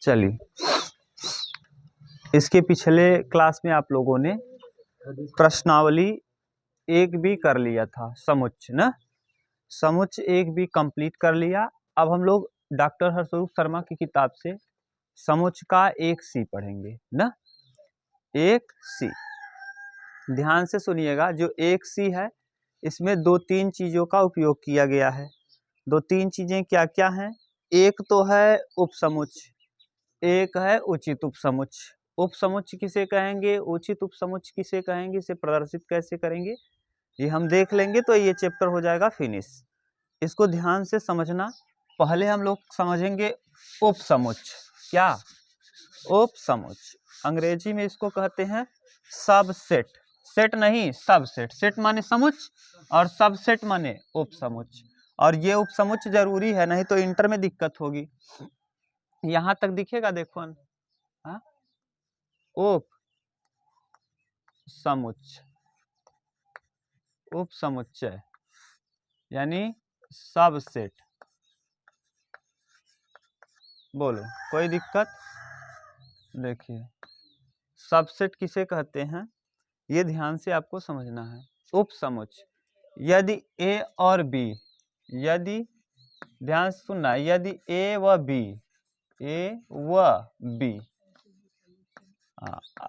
चलिए, इसके पिछले क्लास में आप लोगों ने प्रश्नावली एक भी कर लिया था, समुच्च ना, समुच्च एक भी कंप्लीट कर लिया। अब हम लोग डॉक्टर हर्षरूप शर्मा की किताब से समुच्च का एक सी पढ़ेंगे ना, एक सी। ध्यान से सुनिएगा, जो एक सी है इसमें दो तीन चीज़ों का उपयोग किया गया है। दो तीन चीज़ें क्या क्या हैं? एक तो है उपसमुच्च, एक है उचित उपसमुच्च। उपसमुच्च किसे कहेंगे, उचित उपसमुच्च किसे कहेंगे, इसे प्रदर्शित कैसे करेंगे ये हम देख लेंगे, तो ये चैप्टर हो जाएगा फिनिश। इसको ध्यान से समझना। पहले हम लोग समझेंगे उपसमुच्च। क्या? उपसमुच्च। अंग्रेजी में इसको कहते हैं सबसेट। सेट नहीं, सबसेट। सेट माने समुच्च और सबसेट माने उपसमुच्च। और ये उपसमुच्च जरूरी है, नहीं तो इंटर में दिक्कत होगी। यहाँ तक दिखेगा, देखो। हाँ, उपसमुच्च, उपसमुच्चय यानी सबसेट। बोलो, कोई दिक्कत? देखिए, सबसेट किसे कहते हैं ये ध्यान से आपको समझना है। उपसमुच्च, यदि ए और बी, यदि, ध्यान से सुनना, यदि ए व बी, ए व बी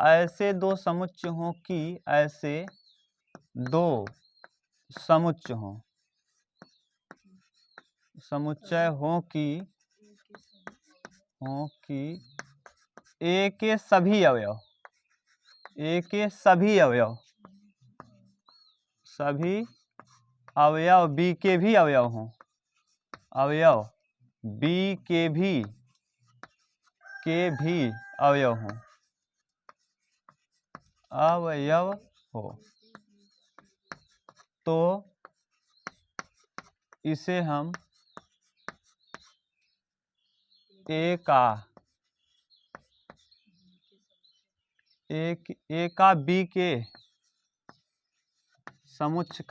ऐसे दो समुच्चय हों कि, ऐसे दो समुच्चय हों, समुच्चय हों कि ए के सभी अवयव, ए के सभी अवयव, सभी अवयव बी के भी अवयव हों, अवयव बी के भी अवयव हों, अवयव हो, तो इसे हम ए का बी के समुच्चय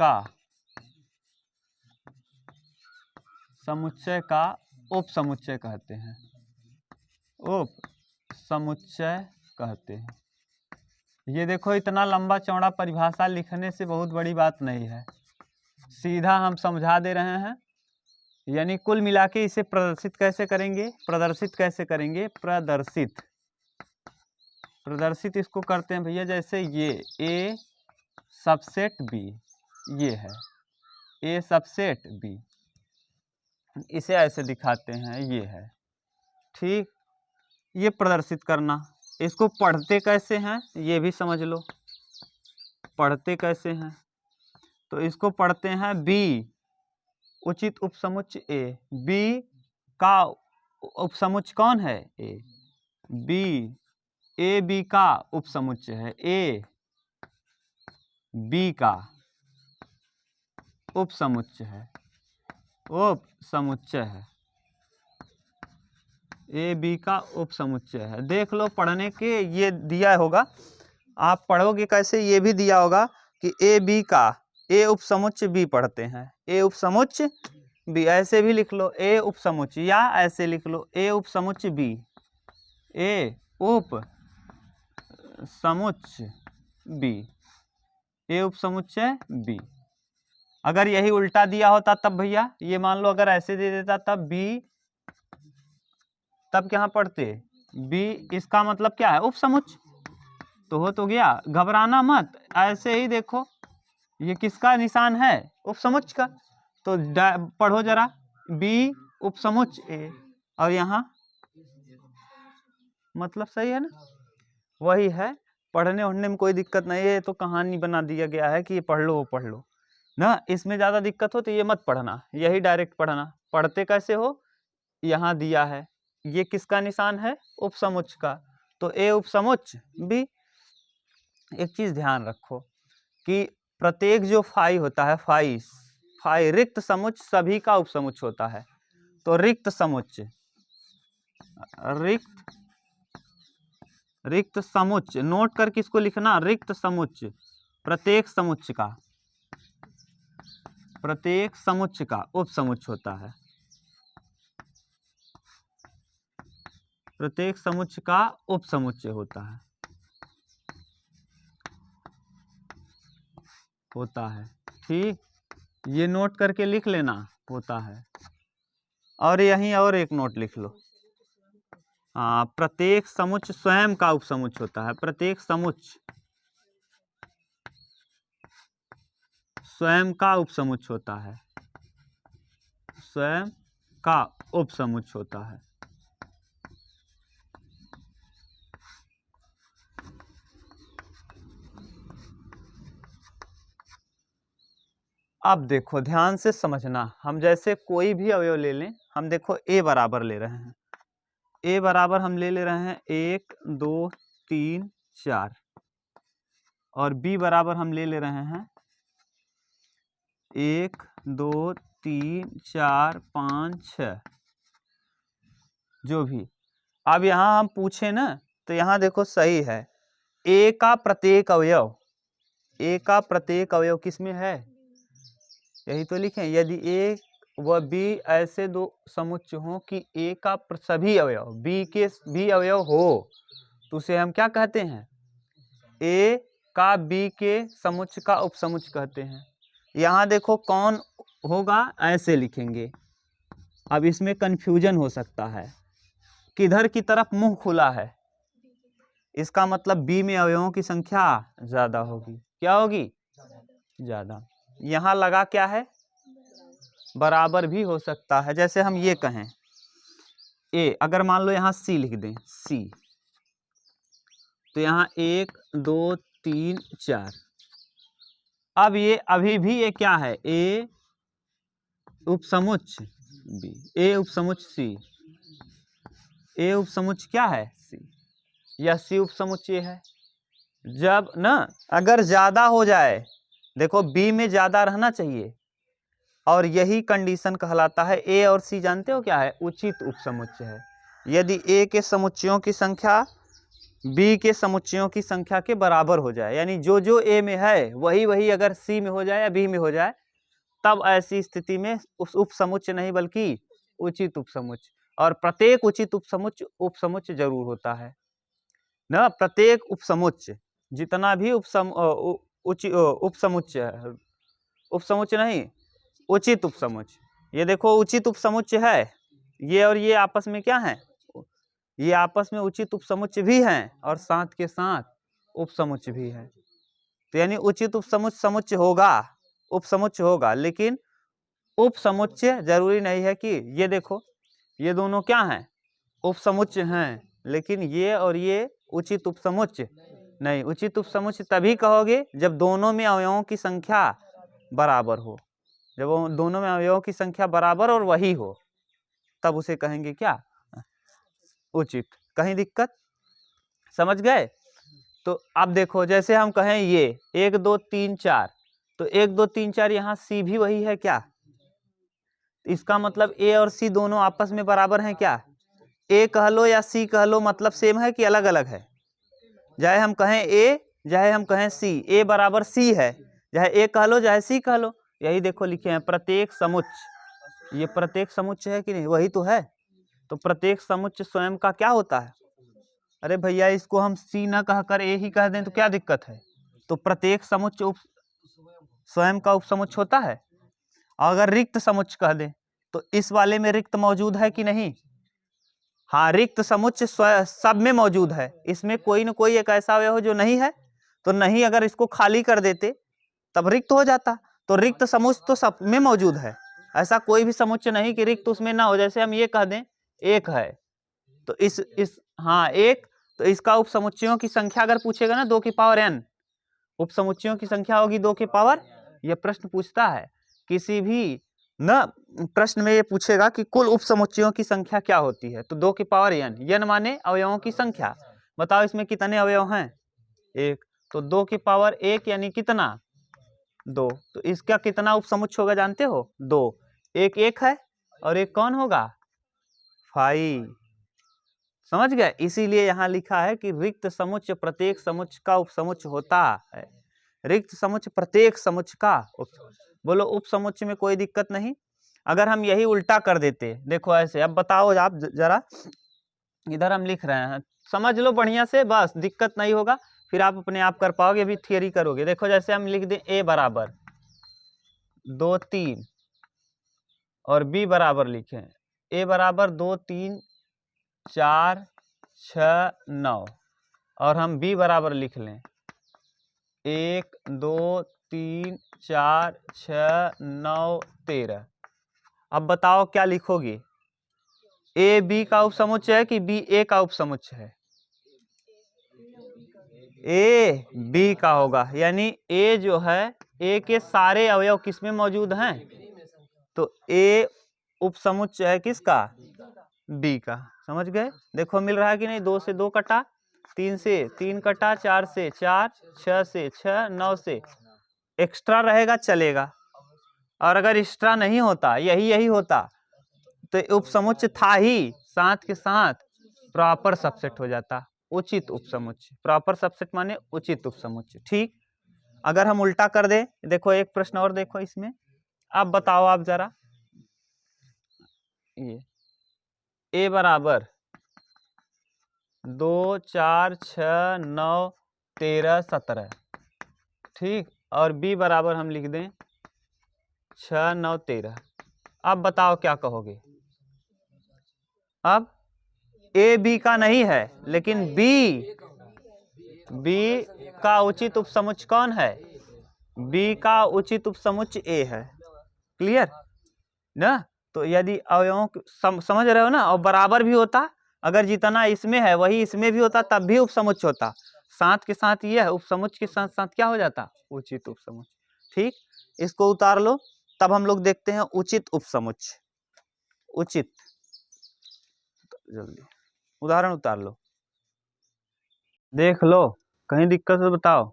का उपसमुच्चय कहते हैं, उपसमुच्चय कहते हैं। ये देखो, इतना लंबा चौड़ा परिभाषा लिखने से बहुत बड़ी बात नहीं है, सीधा हम समझा दे रहे हैं। यानी कुल मिला के इसे प्रदर्शित कैसे करेंगे, प्रदर्शित कैसे करेंगे, प्रदर्शित इसको करते हैं भैया, जैसे ये ए सबसेट बी, ये है ए सबसेट बी, इसे ऐसे दिखाते हैं, ये है, ठीक। ये प्रदर्शित करना। इसको पढ़ते कैसे हैं ये भी समझ लो, पढ़ते कैसे हैं। तो इसको पढ़ते हैं बी उचित उपसमुच्चय ए, बी का उपसमुच्चय कौन है, ए, बी, ए बी का उपसमुच्चय है, ए बी का उपसमुच्चय है, उपसमुच्चय है, ए बी का उपसमुच्चय है। देख लो, पढ़ने के ये दिया होगा, आप पढ़ोगे कैसे, ये भी दिया होगा कि ए बी का, ए उपसमुच्चय बी पढ़ते हैं, ए उपसमुच्चय बी, ऐसे भी लिख लो ए उपसमुच्चय, या ऐसे लिख लो ए उपसमुच्चय बी, ए उपसमुच्चय बी, ए उपसमुच्चय बी। अगर यही उल्टा दिया होता तब भैया, ये मान लो अगर ऐसे दे देता तब बी, तब क्या पढ़ते, बी, इसका मतलब क्या है, उपसमुच्चय तो हो तो गया। घबराना मत, ऐसे ही देखो, ये किसका निशान है, उपसमुच्चय का, तो पढ़ो जरा, बी उपसमुच्चय ए, और यहाँ मतलब सही है ना, वही है। पढ़ने उढ़ने में कोई दिक्कत नहीं है, तो कहानी बना दिया गया है कि ये पढ़ लो वो पढ़ लो ना, इसमें ज़्यादा दिक्कत हो तो ये मत पढ़ना, यही डायरेक्ट पढ़ना। पढ़ते कैसे हो, यहाँ दिया है, ये किसका निशान है, उपसमुच्चय का, तो ए उपसमुच्चय बी। एक चीज़ ध्यान रखो कि प्रत्येक जो फाई होता है, फाई रिक्त समुच्चय सभी का उपसमुच्चय होता है, तो रिक्त समुच्चय, रिक्त समुच्चय नोट कर किसको लिखना, रिक्त समुच्चय, प्रत्येक समुच्चय का उपसमुच्चय होता है। प्रत्येक समुच्चय का उपसमुच्चय होता है। ठीक, ये नोट करके लिख लेना, होता है। और यहीं और एक नोट लिख लो। हाँ, प्रत्येक समुच्चय स्वयं का उपसमुच्चय होता है। प्रत्येक समुच्चय स्वयं का उपसमुच्चय होता है। स्वयं का उपसमुच्चय होता है। अब देखो ध्यान से समझना, हम जैसे कोई भी अवयव ले लें, हम देखो a बराबर ले रहे हैं। a बराबर हम ले रहे हैं 1 2 3 4, और b बराबर हम ले रहे हैं 1 2 3 4 5 6, जो भी। अब यहाँ हम पूछे ना, तो यहाँ देखो सही है, a का प्रत्येक अवयव, a का प्रत्येक अवयव किसमें है, यही तो लिखें। यदि a व b ऐसे दो समुच्चय हों कि a का सभी अवयव b के भी अवयव हो, तो उसे हम क्या कहते हैं, a का b के समुच्चय का उपसमुच्चय कहते हैं। यहाँ देखो कौन होगा, ऐसे लिखेंगे। अब इसमें कंफ्यूजन हो सकता है, किधर की तरफ मुंह खुला है, इसका मतलब b में अवयवों की संख्या ज्यादा होगी। क्या होगी, ज्यादा। यहाँ लगा क्या है, बराबर भी हो सकता है। जैसे हम ये कहें a, अगर मान लो यहाँ c लिख दें, c, तो यहाँ 1 2 3 4। अब ये अभी भी ये क्या है, a उपसमुच्चय b, a उपसमुच्चय c, a उपसमुच्चय क्या है, c, या c उपसमुच्चय है। जब ना अगर ज्यादा हो जाए, देखो b में ज्यादा रहना चाहिए, और यही कंडीशन कहलाता है। a और c जानते हो क्या है, उचित उपसमुच्चय है। यदि a के समुच्चयों की संख्या b के समुच्चयों की संख्या के बराबर हो जाए, यानी जो जो a में है वही वही अगर c में हो जाए या b में हो जाए, तब ऐसी स्थिति में उस उपसमुच्चय नहीं बल्कि उचित उपसमुच्चय। और प्रत्येक उचित उपसमुच्चय जरूर होता है ना। प्रत्येक उपसमुच्चय, जितना भी उपसमुच्चय है, उपसमुच्चय नहीं, उचित उपसमुच्चय। ये देखो उचित उपसमुच्चय है, ये और ये आपस में क्या है, ये आपस में उचित उपसमुच्चय भी हैं, और साथ के साथ उपसमुच्चय भी है। तो यानी उचित उपसमुच्चय होगा, उपसमुच्चय होगा, लेकिन उपसमुच्चय जरूरी नहीं है कि, ये देखो ये दोनों क्या हैं, उपसमुच्चय हैं, लेकिन ये और ये उचित उपसमुच्चय नहीं। उचित उपसमुच्चय तभी कहोगे जब दोनों में अवयवों की संख्या बराबर हो। जब वो दोनों में अवयवों की संख्या बराबर और वही हो, तब उसे कहेंगे क्या, उचित। कहीं दिक्कत, समझ गए। तो अब देखो जैसे हम कहें ये 1 2 3 4, तो 1 2 3 4 यहाँ c भी वही है क्या, इसका मतलब a और c दोनों आपस में बराबर हैं क्या। a कह लो या c कह लो, मतलब सेम है कि अलग अलग है। चाहे हम कहें a, चाहे हम कहें c, a बराबर c है, चाहे a कह लो चाहे c कह लो। यही देखो लिखे हैं प्रत्येक समुच्चय, ये प्रत्येक समुच्चय है कि नहीं, वही तो है। तो प्रत्येक समुच्चय स्वयं का क्या होता है। अरे भैया इसको हम c ना कहकर a ही कह दें तो क्या दिक्कत है। तो प्रत्येक समुच्चय स्वयं का उपसमुच्चय होता है। अगर रिक्त समुच्चय कह दें तो इस वाले में रिक्त मौजूद है कि नहीं, हाँ, रिक्त समुच्चय सब में मौजूद है। इसमें कोई न कोई एक ऐसा अवयव जो नहीं है, तो नहीं अगर इसको खाली कर देते तब रिक्त हो जाता। तो रिक्त समुच्चय तो सब में मौजूद है, ऐसा कोई भी समुच्चय नहीं कि रिक्त उसमें ना हो। जैसे हम ये कह दें एक है, तो इस हाँ एक, तो इसका उपसमुच्चयों की संख्या अगर पूछेगा ना 2 की पावर n, उपसमुच्चयों की संख्या होगी 2 की पावर। यह प्रश्न पूछता है किसी भी न प्रश्न में, ये पूछेगा कि कुल उपसमुच्चयों की संख्या क्या होती है, तो 2 की पावर n, n माने अवयवों की संख्या। बताओ इसमें कितने अवयव हैं, 1, तो 2 की पावर 1 यानी कितना, 2। तो इसका कितना उपसमुच्चय होगा जानते हो, 2। एक एक है और एक कौन होगा, 5। समझ गए। इसीलिए यहाँ लिखा है कि रिक्त समुच्चय प्रत्येक समुच्चय का उपसमुच्चय होता है। रिक्त समुच्चय प्रत्येक समुच्चय का बोलो उपसमुच्चय में कोई दिक्कत नहीं। अगर हम यही उल्टा कर देते, देखो ऐसे, अब बताओ आप जरा, इधर हम लिख रहे हैं, समझ लो बढ़िया से, बस दिक्कत नहीं होगा, फिर आप अपने आप कर पाओगे, अभी थियरी करोगे। देखो जैसे हम लिख दें a बराबर 2 3 और b बराबर लिखें a बराबर 2 3 4 6 9 और हम b बराबर लिख लें 1 2 3 4 6 9 13। अब बताओ क्या लिखोगे, ए बी का उपसमुच्चय है कि बी ए का उपसमुच्चय है? ए बी का होगा, यानी ए जो है, ए के सारे अवयव किस में मौजूद हैं? तो ए उपसमुच्चय है किसका? बी का। समझ गए? देखो मिल रहा है कि नहीं, 2 से 2 कटा, 3 से 3 कटा, 4 से 4, 6 से 6, 9 से एक्स्ट्रा रहेगा चलेगा, और अगर एक्स्ट्रा नहीं होता, यही होता, तो उपसमुच्चय था ही, साथ के साथ प्रॉपर सबसेट हो जाता, उचित उपसमुच्चय। प्रॉपर सबसेट माने उचित उपसमुच्चय। ठीक, अगर हम उल्टा कर दे, देखो एक प्रश्न और देखो इसमें, आप बताओ, आप जरा, ये a बराबर 2 4 6 9 13 17, ठीक, और b बराबर हम लिख दें 6 9 13। अब बताओ क्या कहोगे? अब ए बी का नहीं है, लेकिन बी का उचित उपसमुच्चय कौन है? बी का उचित उपसमुच्चय ए है। क्लियर ना? तो यदि अवयवों समझ रहे हो ना, और बराबर भी होता, अगर जितना इसमें है वही इसमें भी होता, तब भी उपसमुच्चय होता, साथ के साथ यह उपसमुच्चय के साथ साथ क्या हो जाता? उचित उपसमुच्चय। ठीक, इसको उतार लो, तब हम लोग देखते हैं उचित उपसमुच्चय। उचित, जल्दी उदाहरण उतार लो, देख लो, कहीं दिक्कत हो बताओ।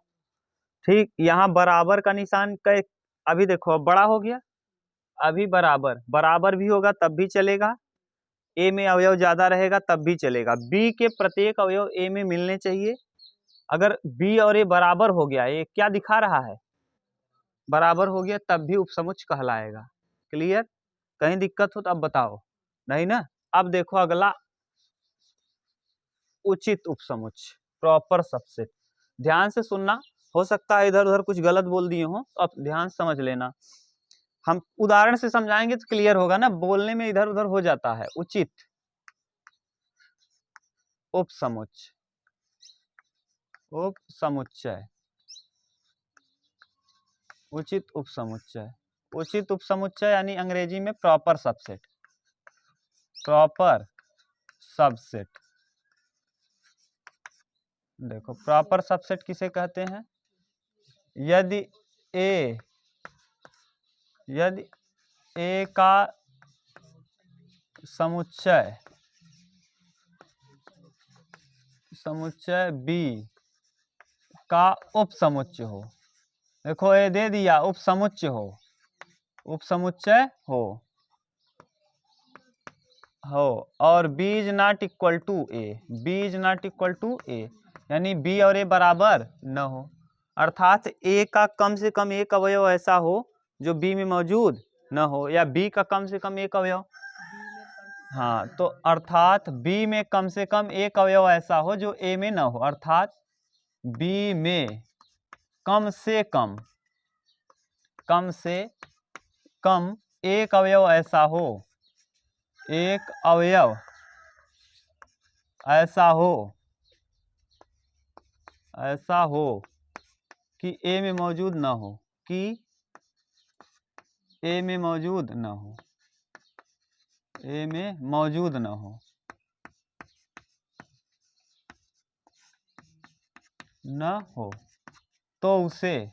ठीक, यहाँ बराबर का निशान का, अभी देखो बड़ा हो गया, अभी बराबर भी होगा तब भी चलेगा, ए में अवयव ज्यादा रहेगा तब भी चलेगा, बी के प्रत्येक अवयव ए में मिलने चाहिए। अगर बी और ए बराबर हो गया, ये क्या दिखा रहा है? बराबर हो गया तब भी उपसमुच्चय कहलाएगा। क्लियर? कहीं दिक्कत हो तो अब बताओ, नहीं ना? अब देखो अगला, उचित उपसमुच्चय, प्रॉपर सबसेट। ध्यान से सुनना, हो सकता है इधर उधर कुछ गलत बोल दिए हो, तो अब ध्यान समझ लेना। हम उदाहरण से समझाएंगे तो क्लियर होगा ना, बोलने में इधर उधर हो जाता है। उचित उपसमुच्चय, उपसमुच्चय, उचित उपसमुच्चय। उचित उपसमुच्चय यानी अंग्रेजी में प्रॉपर सबसेट, प्रॉपर सबसेट। देखो प्रॉपर सबसेट किसे कहते हैं? यदि ए का समुच्चय बी का उपसमुच्चय हो। देखो ए दे दिया, उपसमुच्चय हो और b is not equal to A, यानी b और a बराबर न हो, अर्थात a का कम से कम एक अवयव ऐसा हो जो b में मौजूद न हो, या b का कम से कम एक अवयव, हाँ, तो अर्थात b में कम से कम एक अवयव ऐसा हो जो a में न हो, अर्थात b में कम से कम एक अवयव ऐसा हो, एक अवयव ऐसा हो कि ए में मौजूद न हो, ए में मौजूद न हो, तो उसे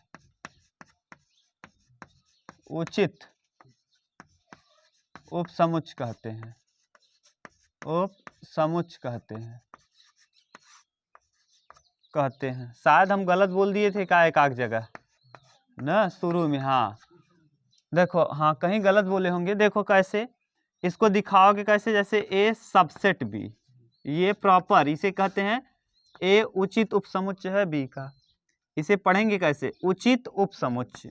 उचित उपसमुच्चय कहते हैं, शायद हम गलत बोल दिए थे का एक आध जगह ना शुरू में, हाँ देखो, हाँ कहीं गलत बोले होंगे। देखो कैसे इसको दिखाओगे, कैसे? जैसे ए सबसेट बी, ये प्रॉपर, इसे कहते हैं ए उचित उपसमुच्चय है बी का। इसे पढ़ेंगे कैसे? उचित उपसमुच्चय,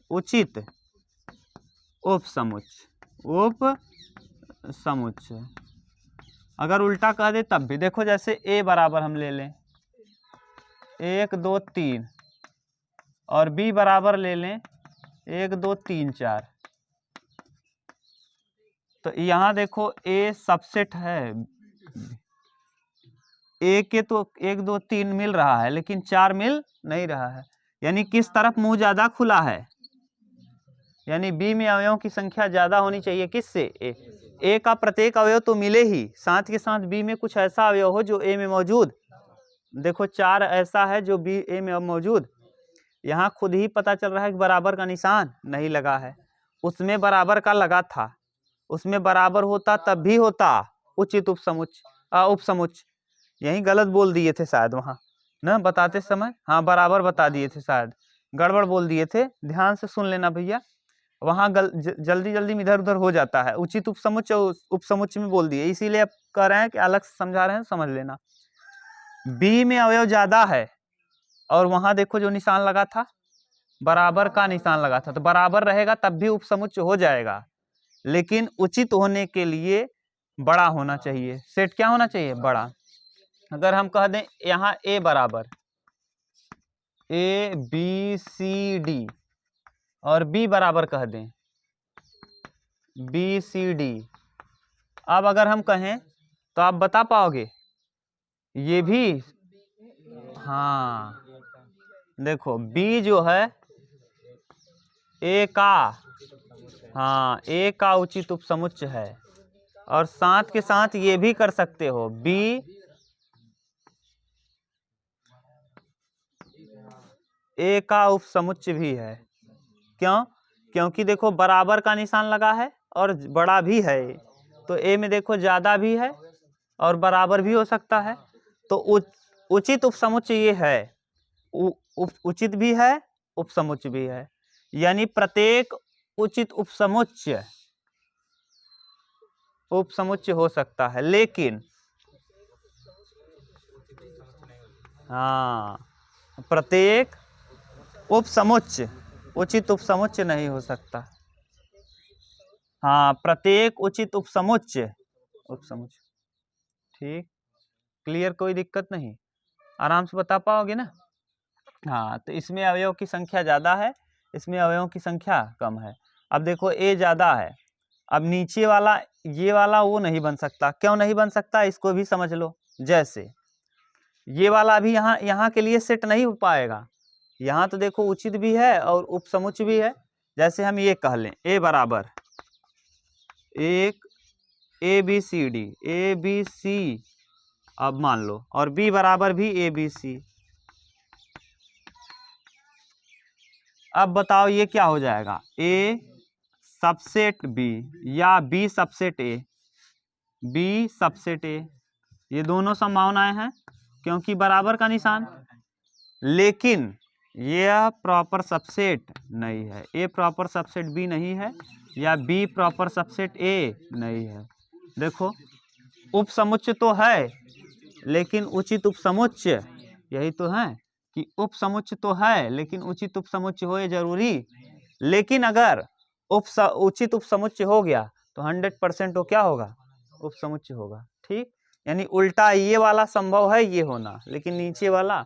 उपसमुच्चय। अगर उल्टा कह दे तब भी। देखो जैसे ए बराबर हम ले लें 1 2 3 और बी बराबर ले लें 1 2 3 4, तो यहाँ देखो ए सबसेट है, ए के तो 1 2 3 मिल रहा है लेकिन 4 मिल नहीं रहा है, यानी किस तरफ मुंह ज्यादा खुला है, यानी बी में अवयवों की संख्या ज्यादा होनी चाहिए किससे, ए का प्रत्येक अवयव तो मिले ही, साथ के साथ बी में कुछ ऐसा अवयव हो जो ए में मौजूद। देखो 4 ऐसा है जो बी ए में मौजूद। यहाँ खुद ही पता चल रहा है कि बराबर का निशान नहीं लगा है, उसमें बराबर का लगा था, उसमें बराबर होता तब भी होता उचित उपसमुच्चय। यही गलत बोल दिए थे शायद वहाँ ना बताते समय, हाँ बराबर बता दिए थे, शायद गड़बड़ बोल दिए थे, ध्यान से सुन लेना भैया, वहाँ जल्दी जल्दी में इधर उधर हो जाता है, उचित उपसमुच्चय उपसमुच्चय में बोल दिए, इसीलिए अब कह रहे हैं कि अलग से समझा रहे हैं, समझ लेना। बी में अवयव ज्यादा है और वहां देखो जो निशान लगा था बराबर का निशान लगा था, तो बराबर रहेगा तब भी उपसमुच्चय हो जाएगा, लेकिन उचित होने के लिए बड़ा होना चाहिए। सेट क्या होना चाहिए, बड़ा। अगर हम कह दें यहाँ ए बराबर ए बी सी डी और बी बराबर कह दें बी सी डी, अब अगर हम कहें तो आप बता पाओगे ये भी, हाँ देखो बी जो है ए का, हाँ ए का उचित उपसमुच्चय है, और साथ के साथ ये भी कर सकते हो बी ए का उपसमुच्चय भी है। क्यों, क्योंकि देखो बराबर का निशान लगा है और बड़ा भी है, तो ए में देखो ज्यादा भी है और बराबर भी हो सकता है, तो उचित उपसमुच्चय ये है, उचित भी है उपसमुच्चय भी है, यानी प्रत्येक उचित उपसमुच्चय हो सकता है, लेकिन हाँ प्रत्येक उपसमुच्चय उचित उपसमुच्चय नहीं हो सकता। हाँ प्रत्येक उचित उपसमुच्चय ठीक, क्लियर, कोई दिक्कत नहीं, आराम से बता पाओगे ना। हाँ तो इसमें अवयव की संख्या ज्यादा है, इसमें अवयवों की संख्या कम है। अब देखो ए ज्यादा है, अब नीचे वाला ये वाला वो नहीं बन सकता, क्यों नहीं बन सकता इसको भी समझ लो। जैसे ये वाला अभी यहाँ के लिए सेट नहीं हो पाएगा, यहाँ तो देखो उचित भी है और उपसमुच्चय भी है। जैसे हम ये कह लें ए बराबर एक A B C D, A B C अब मान लो, और बी बराबर भी ए बी सी, अब बताओ ये क्या हो जाएगा, ए सबसेट बी या B subset A, B subset A, ये दोनों संभावनाएं हैं क्योंकि बराबर का निशान, लेकिन यह प्रॉपर सबसेट नहीं है, ए प्रॉपर सबसेट बी नहीं है या बी प्रॉपर सबसेट ए नहीं है। देखो उपसमुच्चय तो है लेकिन उचित उपसमुच्चय, यही तो है कि उपसमुच्चय तो है लेकिन उचित उपसमुच्चय हो ये जरूरी, लेकिन अगर उचित उपसमुच्चय हो गया तो 100% वो क्या होगा, उपसमुच्चय होगा। ठीक, यानी उल्टा ये वाला संभव है ये होना, लेकिन नीचे वाला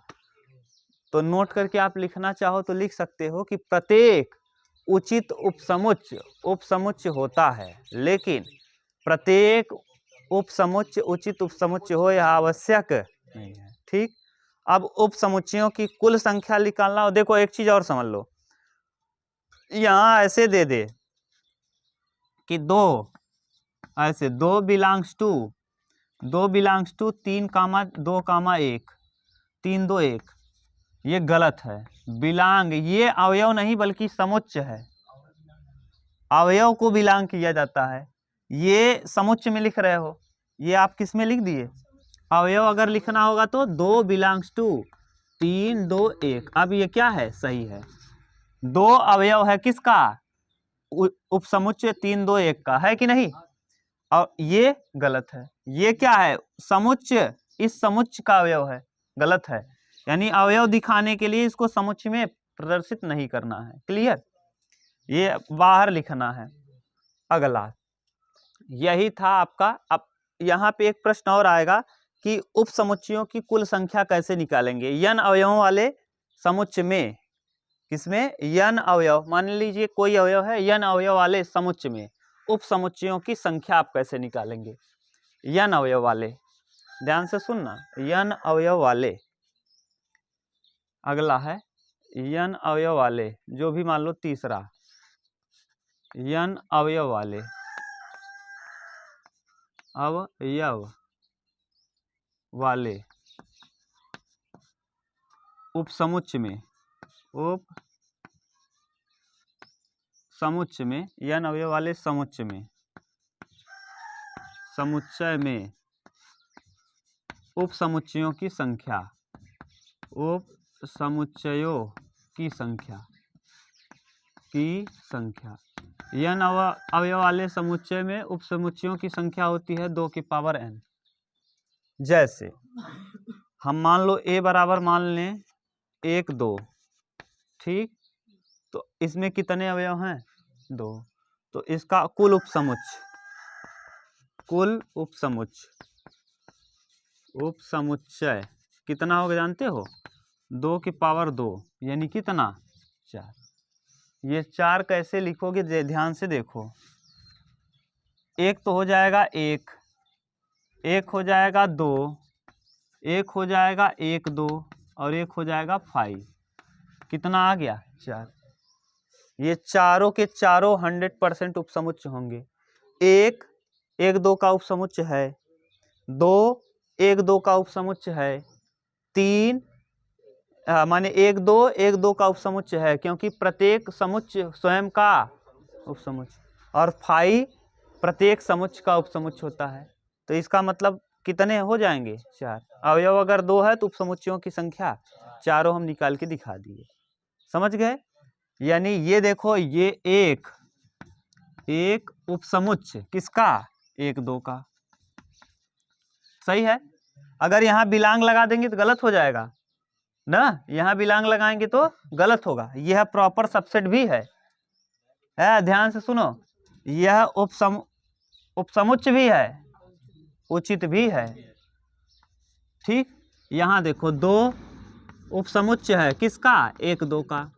तो नोट करके आप लिखना चाहो तो लिख सकते हो कि प्रत्येक उचित उपसमुच्चय होता है, लेकिन प्रत्येक उपसमुच्चय उचित उपसमुच्चय हो यह आवश्यक नहीं है। ठीक, अब उपसमुच्चयों की कुल संख्या निकालना, और देखो एक चीज और समझ लो, यहाँ ऐसे दे दे कि दो ऐसे 2 बिलोंग्स टू 3 कामा 2 कामा 1 3 2 1, ये गलत है। बिलोंग ये अवयव नहीं बल्कि समुच्चय है, अवयव को बिलोंग किया जाता है, ये समुच्चय में लिख रहे हो, ये आप किस में लिख दिए, अवयव अगर लिखना होगा तो 2 बिलोंग्स टू 3 2 1, अब ये क्या है, सही है, 2 अवयव है किसका, उपसमुच्चय 3 2 1 का, है कि नहीं, और ये गलत है, ये क्या है, समुच्चय, इस समुच्चय का अवयव है, गलत है, यानी अवयव दिखाने के लिए इसको समुच्चय में प्रदर्शित नहीं करना है। क्लियर, ये बाहर लिखना है। अगला यही था आपका, अब यहाँ पे एक प्रश्न और आएगा कि उप समुच्चयों की कुल संख्या कैसे निकालेंगे। n अवयवों वाले समुच्चय में, किसमें, n अवयव, मान लीजिए कोई अवयव है, n अवयव वाले समुच्चय में उप समुच्चयों की संख्या आप कैसे निकालेंगे। n अवयव वाले, ध्यान से सुनना, n अवयव वाले, अगला है n अवयव वाले, जो भी मान लो तीसरा, n अवयव वाले, अवयव वाले उप समुच्चय में, उप समुच्चय में, n अवयव वाले समुच्चय में, समुच्चय में उप समुच्चयों की संख्या, उप समुच्चयों की संख्या, n अवयव वाले समुच्चय में उप समुच्चयों की संख्या होती है 2 की पावर n। जैसे हम मान लो a बराबर मान लें 1 2, ठीक, तो इसमें कितने अवयव हैं, 2, तो इसका कुल उपसमुच्चय कितना होगा जानते हो, 2 की पावर 2, यानी कितना, 4। ये 4 कैसे लिखोगे, ध्यान से देखो, एक तो हो जाएगा 1, एक हो जाएगा 2, एक हो जाएगा 1 2 और एक हो जाएगा 5, कितना आ गया, 4। ये चारों के चारों 100% उपसमुच्चय होंगे। 1 1 2 का उपसमुच्चय है, 2 1 2 का उपसमुच्चय है, 3 माने 1 2 1 2 का उपसमुच्चय है, क्योंकि प्रत्येक समुच्चय स्वयं का उपसमुच्चय, और 5 प्रत्येक समुच्चय का उपसमुच्चय होता है। तो इसका मतलब कितने हो जाएंगे, 4। अवयव अगर 2 है तो उपसमुच्चयों की संख्या चारों हम निकाल के दिखा दिए, समझ गए। यानी ये देखो, ये एक उपसमुच्चय किसका, 1 2 का, सही है। अगर यहाँ बिलांग लगा देंगे तो गलत हो जाएगा ना, यहाँ बिलांग लगाएंगे तो गलत होगा। यह प्रॉपर सबसेट भी है, ध्यान से सुनो, यह उपसमुच्चय भी है, उचित भी है, ठीक। यहाँ देखो 2 उपसमुच्चय है, किसका, 1 2 का,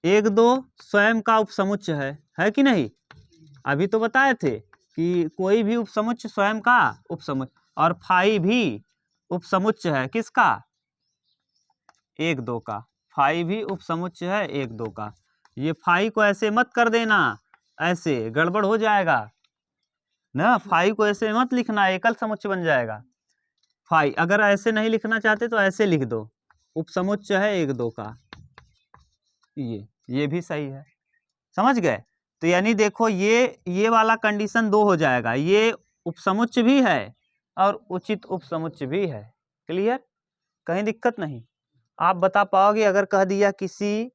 1 2 स्वयं का उपसमुच्चय है कि नहीं। अभी तो बताए थे कि कोई भी उपसमुच्चय स्वयं का उपसमुच्चय, और 5 भी उपसमुच्चय है, किसका, 1 2 का, 5 भी उपसमुच्चय है 1 2 का। ये 5 को ऐसे मत कर देना, ऐसे गड़बड़ हो जाएगा ना, 5 को ऐसे मत लिखना, एकल समुच्चय बन जाएगा। 5 अगर ऐसे नहीं लिखना चाहते तो ऐसे लिख दो, उपसमुच्चय है 1 2 का, ये भी सही है, समझ गए। तो यानी देखो, ये वाला कंडीशन 2 हो जाएगा, ये उपसमुच्चय भी है और उचित उपसमुच्चय भी है, क्लियर, कहीं दिक्कत नहीं। आप बता पाओगे अगर कह दिया किसी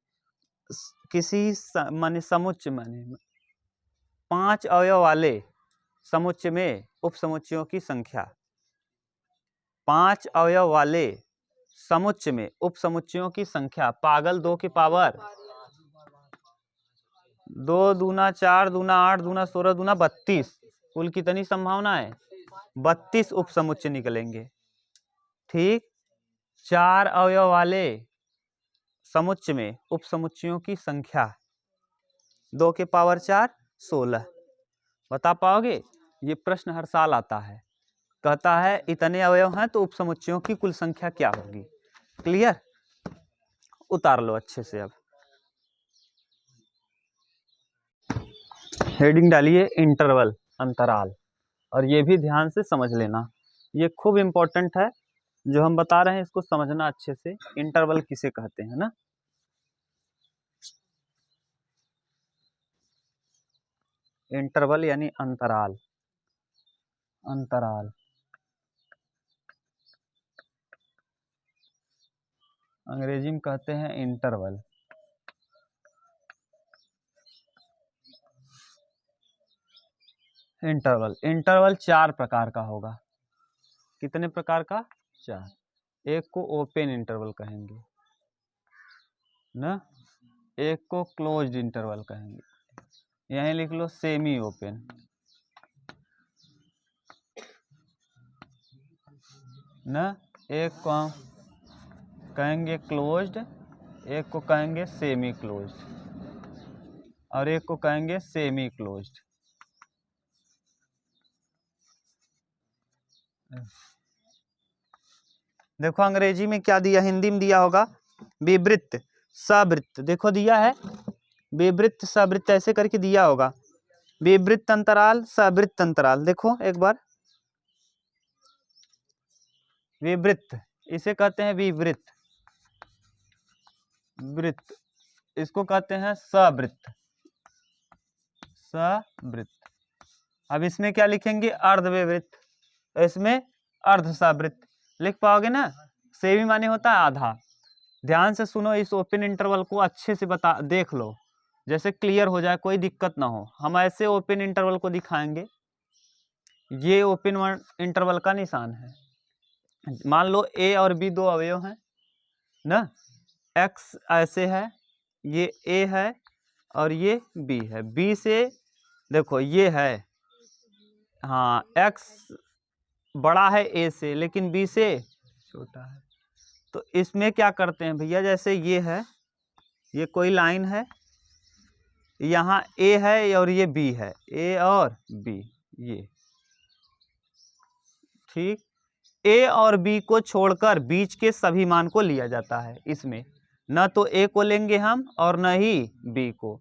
माने समुच्चय, माने 5 अवयव वाले समुच्चय में उपसमुच्चयों की संख्या, 5 अवयव वाले समुच्चय में उपसमुच्चयों की संख्या, पागल 2 की पावर 2 दूना 4 दूना 8 दूना 16 दूना 32, कुल कितनी संभावना है, 32 उपसमुच्चय निकलेंगे, ठीक। 4 अवयव वाले समुच्चय में उपसमुच्चयों की संख्या 2 के पावर 4 16, बता पाओगे। ये प्रश्न हर साल आता है, कहता है इतने अवयव हैं तो उपसमुच्चयों की कुल संख्या क्या होगी, क्लियर, उतार लो अच्छे से। अब हेडिंग डालिए इंटरवल, अंतराल, और ये भी ध्यान से समझ लेना, ये खूब इंपॉर्टेंट है, जो हम बता रहे हैं इसको समझना अच्छे से। इंटरवल किसे कहते हैं ना, इंटरवल यानी अंतराल, अंतराल अंग्रेजी में कहते हैं इंटरवल। इंटरवल 4 प्रकार का होगा, कितने प्रकार का, 4। एक को ओपन इंटरवल कहेंगे ना, एक को क्लोज्ड इंटरवल कहेंगे, यहीं लिख लो सेमी ओपन, न, एक को कहेंगे क्लोज्ड, एक को कहेंगे सेमी क्लोज्ड, और एक को कहेंगे सेमी क्लोज्ड। देखो अंग्रेजी में क्या दिया, हिंदी में दिया होगा विवृत्त सवृत्त, देखो दिया है विवृत्त सवृत्त, ऐसे करके दिया होगा, विवृत्त अंतराल सवृत्त अंतराल। देखो एक बार, विवृत्त इसे कहते हैं विवृत्त, वृत्त इसको कहते हैं सवृत्त, सवृत्त। अब इसमें क्या लिखेंगे, अर्धविवृत्त, इसमें अर्ध सवृत्त लिख पाओगे ना। सेमी माने होता है आधा। ध्यान से सुनो, इस ओपन इंटरवल को अच्छे से देख लो, जैसे क्लियर हो जाए, कोई दिक्कत ना हो। हम ऐसे ओपन इंटरवल को दिखाएंगे, ये ओपन इंटरवल का निशान है। मान लो ए और बी दो अवयव हैं ना, एक्स ऐसे है, ये ए है और ये बी है। बी से देखो ये है, हाँ एक्स बड़ा है ए से लेकिन बी से छोटा है। तो इसमें क्या करते हैं भैया, जैसे ये है, ये कोई लाइन है, यहाँ ए है और ये बी है, ए और बी, ये ठीक। ए और बी को छोड़कर बीच के सभी मान को लिया जाता है इसमें, न तो ए को लेंगे हम और न ही बी को।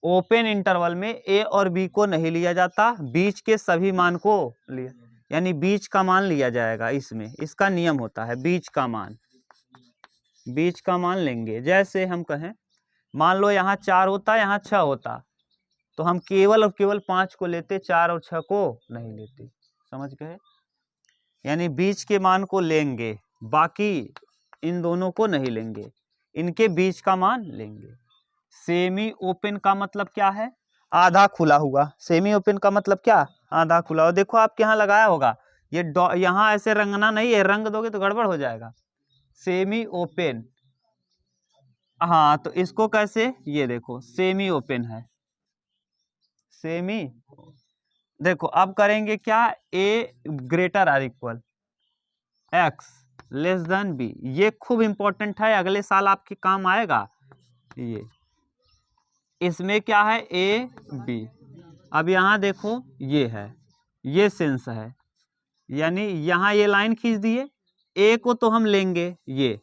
ओपन इंटरवल में ए और बी को नहीं लिया जाता, बीच के सभी मान को लिया, यानी बीच का मान लिया जाएगा इसमें। इसका नियम होता है बीच का मान, बीच का मान लेंगे। जैसे हम कहें, मान लो यहाँ 4 होता, यहाँ 6 होता, तो हम केवल और केवल 5 को लेते, 4 और 6 को नहीं लेते। समझ गए, यानी बीच के मान को लेंगे, बाकी इन दोनों को नहीं लेंगे, इनके बीच का मान लेंगे। सेमी ओपन का मतलब क्या है, आधा खुला हुआ। सेमी ओपन का मतलब क्या, आधा खुला हुआ। देखो आपके यहाँ लगाया होगा, ये यहाँ ऐसे रंगना नहीं है, रंग दोगे तो गड़बड़ हो जाएगा। सेमी ओपन, हाँ तो इसको कैसे, ये देखो सेमी ओपन है, सेमी। देखो अब करेंगे क्या, A greater or equal x less than B, ये खूब इंपॉर्टेंट है, अगले साल आपके काम आएगा ये। इसमें क्या है, ए बी। अब यहाँ देखो ये है, ये सेंस है, यानी यहाँ ये लाइन खींच दिए, ए को तो हम लेंगे ये,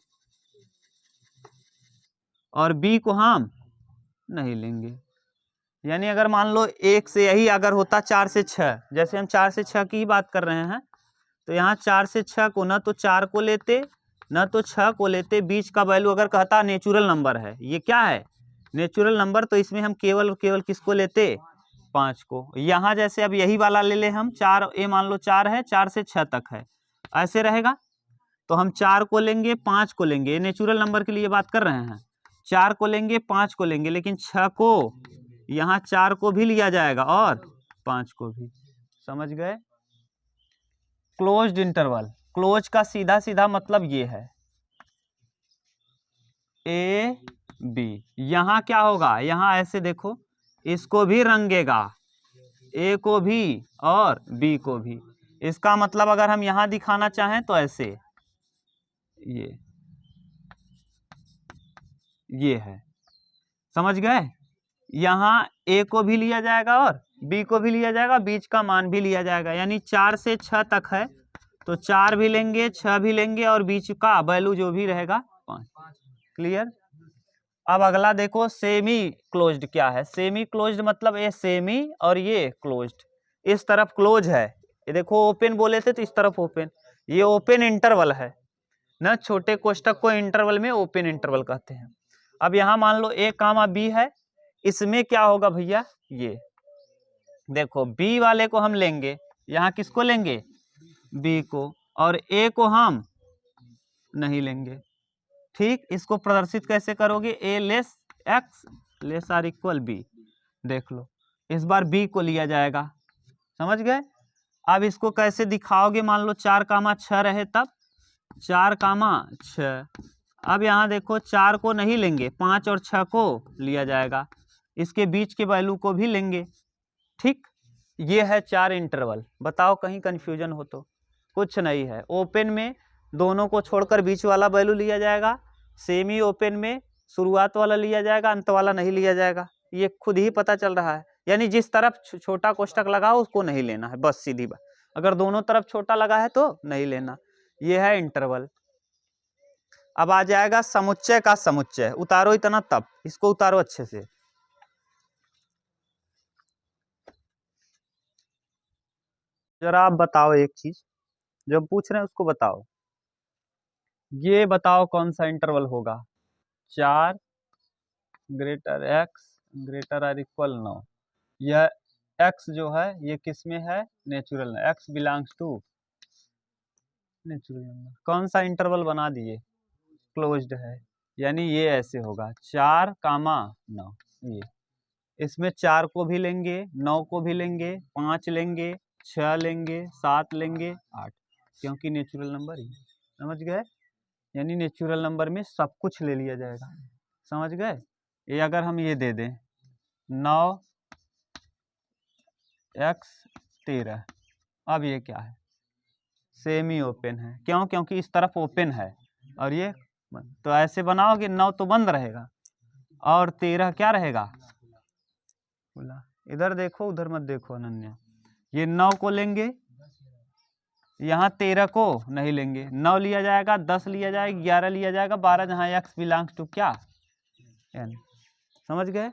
और बी को हम नहीं लेंगे। यानी अगर मान लो एक से यही अगर होता 4 से 6, जैसे हम 4 से 6 की ही बात कर रहे हैं, तो यहाँ 4 से 6 को न तो 4 को लेते न तो 6 को लेते, बीच का वैल्यू अगर कहता नेचुरल नंबर है, ये क्या है नेचुरल नंबर, तो इसमें हम केवल और केवल किसको लेते, 5 को। यहाँ जैसे अब यही वाला ले ले हम, 4 ए मान लो 4 है, 4 से 6 तक है, ऐसे रहेगा, तो हम 4 को लेंगे 5 को लेंगे, नेचुरल नंबर के लिए बात कर रहे हैं, 4 को लेंगे 5 को लेंगे, लेकिन 6 को यहाँ 4 को भी लिया जाएगा और 5 को भी। समझ गए। क्लोज्ड इंटरवल, क्लोज का सीधा सीधा मतलब ये है, ए बी। यहाँ क्या होगा, यहाँ ऐसे देखो, इसको भी रंगेगा, ए को भी और बी को भी। इसका मतलब अगर हम यहाँ दिखाना चाहें तो ऐसे, ये है, समझ गए। यहाँ ए को भी लिया जाएगा और बी को भी लिया जाएगा, बीच का मान भी लिया जाएगा, यानी 4 से 6 तक है तो 4 भी लेंगे 6 भी लेंगे और बीच का वैल्यू जो भी रहेगा 5। क्लियर। अब अगला देखो सेमी क्लोज्ड क्या है। सेमी क्लोज्ड मतलब ये सेमी और ये क्लोज्ड, इस तरफ क्लोज है, ये देखो ओपन बोले थे तो इस तरफ ओपन, ये ओपन इंटरवल है ना, छोटे कोष्टक को इंटरवल में ओपन इंटरवल कहते हैं। अब यहाँ मान लो ए कामा बी है, इसमें क्या होगा भैया, ये देखो बी वाले को हम लेंगे, यहाँ किसको लेंगे, बी को, और ए को हम नहीं लेंगे। ठीक, इसको प्रदर्शित कैसे करोगे, A less x less or equal B. देख लो इस बार बी को लिया जाएगा, समझ गए। अब इसको कैसे दिखाओगे, मान लो 4 कामा 6 रहे तब, 4 कामा 6। अब यहाँ देखो 4 को नहीं लेंगे, 5 और 6 को लिया जाएगा, इसके बीच के वैल्यू को भी लेंगे। ठीक, ये है 4 इंटरवल। बताओ कहीं कंफ्यूजन हो तो, कुछ नहीं है। ओपन में दोनों को छोड़कर बीच वाला वैल्यू लिया जाएगा। सेमी ओपन में शुरुआत वाला लिया जाएगा, अंत वाला नहीं लिया जाएगा। ये खुद ही पता चल रहा है, यानी जिस तरफ छोटा कोष्टक लगा हो उसको नहीं लेना है, बस सीधी बात। अगर दोनों तरफ छोटा लगा है तो नहीं लेना। ये है इंटरवल। अब आ जाएगा समुच्चय का समुच्चय। उतारो इतना तब, इसको उतारो अच्छे से। जरा आप बताओ एक चीज, जो हम पूछ रहे हैं उसको बताओ। ये बताओ कौन सा इंटरवल होगा? 4 greater X greater or equal 9। यह x जो है ये किस में है? Natural. x belongs to natural number. कौन सा इंटरवल बना दिए? क्लोज्ड है, यानी ये ऐसे होगा 4,9। ये इसमें 4 को भी लेंगे, 9 को भी लेंगे, 5 लेंगे, 6 लेंगे, 7 लेंगे, 8, क्योंकि नेचुरल नंबर ही। समझ गए? यानी नेचुरल नंबर में सब कुछ ले लिया जाएगा। समझ गए? ये अगर हम ये दे दें 9 x 13, अब ये क्या है? सेमी ओपन है। क्यों? क्योंकि इस तरफ ओपन है और ये बंद। तो ऐसे बनाओगे 9 तो बंद रहेगा और 13 क्या रहेगा? खुला। इधर देखो उधर मत देखो अनन्या। ये 9 को लेंगे, यहाँ 13 को नहीं लेंगे। 9 लिया जाएगा, 10 लिया जाएगा, 11 लिया जाएगा, 12, जहाँ x बिलोंग्स टू क्या? n। समझ गए?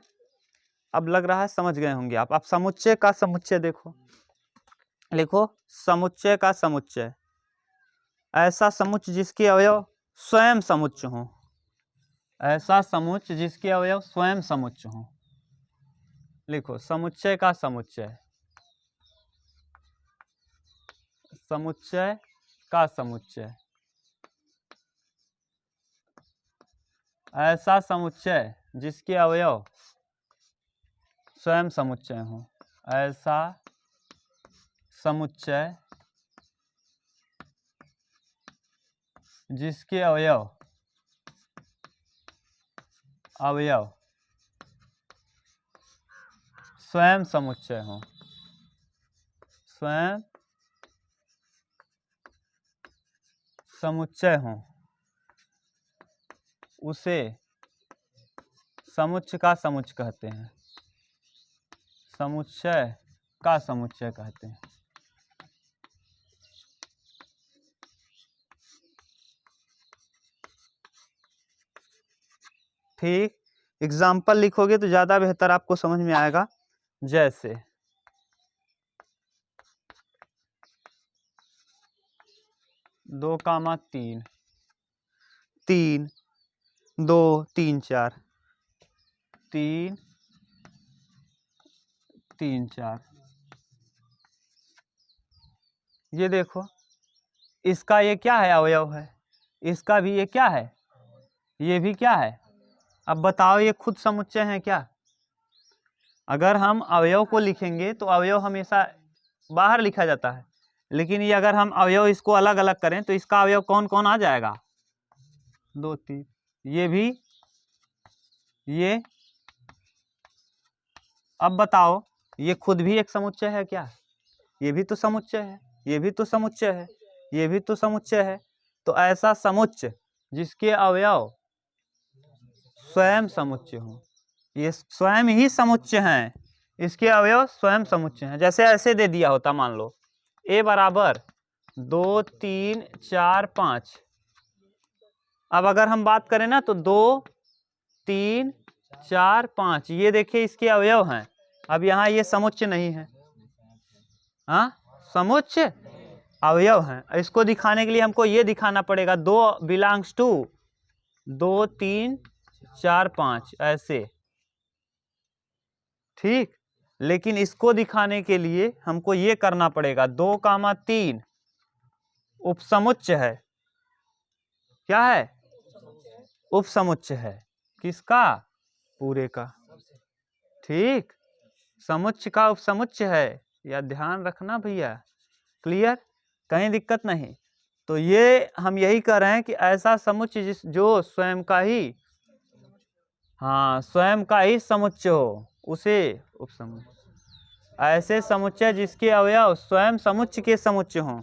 अब लग रहा है समझ गए होंगे आप। अब समुच्चय का समुच्चय देखो, लिखो समुच्चय का समुच्चय। ऐसा समुच्चय जिसके अवयव स्वयं समुच्चय हो। ऐसा समुच्चय जिसके अवयव स्वयं समुच्चय हो। लिखो समुच्चय का समुच्चय। समुच्चय का समुच्चय। ऐसा समुच्चय जिसके अवयव स्वयं समुच्चय हो। ऐसा समुच्चय जिसके अवयव स्वयं समुच्चय हो। स्वयं समुच्चय हो, उसे समुच्चय का समुच्चय कहते हैं। समुच्चय का समुच्चय कहते हैं। ठीक, एग्जाम्पल लिखोगे तो ज्यादा बेहतर आपको समझ में आएगा। जैसे 2,3, 3, 2, 3, 4, 3, 3, 4। ये देखो इसका ये क्या है? अवयव है। इसका भी ये क्या है? ये भी क्या है? अब बताओ ये खुद समुच्चय है क्या? अगर हम अवयव को लिखेंगे तो अवयव हमेशा बाहर लिखा जाता है, लेकिन ये अगर हम अवयव इसको अलग अलग करें तो इसका अवयव कौन कौन आ जाएगा? 2, 3। ये भी, ये। अब बताओ ये खुद भी एक समुच्चय है क्या? ये भी तो समुच्चय है, ये भी तो समुच्चय है, ये भी तो समुच्चय है। तो ऐसा समुच्चय जिसके अवयव स्वयं समुच्चय हो। ये स्वयं ही समुच्चय हैं, इसके अवयव स्वयं समुच्चय हैं। जैसे ऐसे दे दिया होता, मान लो a बराबर 2, 3, 4, 5। अब अगर हम बात करें ना तो 2, 3, 4, 5 ये देखिए इसके अवयव हैं। अब यहाँ ये समुच्चय नहीं है, हाँ समुच्चय अवयव हैं। इसको दिखाने के लिए हमको ये दिखाना पड़ेगा 2 बिलोंग्स टू 2, 3, 4, 5 ऐसे। ठीक, लेकिन इसको दिखाने के लिए हमको ये करना पड़ेगा 2,3 उपसमुच्चय है। क्या है? उपसमुच्चय है। किसका? पूरे का। ठीक, समुच्चय का उपसमुच्चय है, या ध्यान रखना भैया। क्लियर? कहीं दिक्कत नहीं। तो ये हम यही कह रहे हैं कि ऐसा समुच्चय जो स्वयं का ही, हाँ स्वयं का ही समुच्चय हो, उसे उपसमुच्चय। ऐसे समुच्चय जिसके अवयव स्वयं समुच्चय के समुच्चय हो।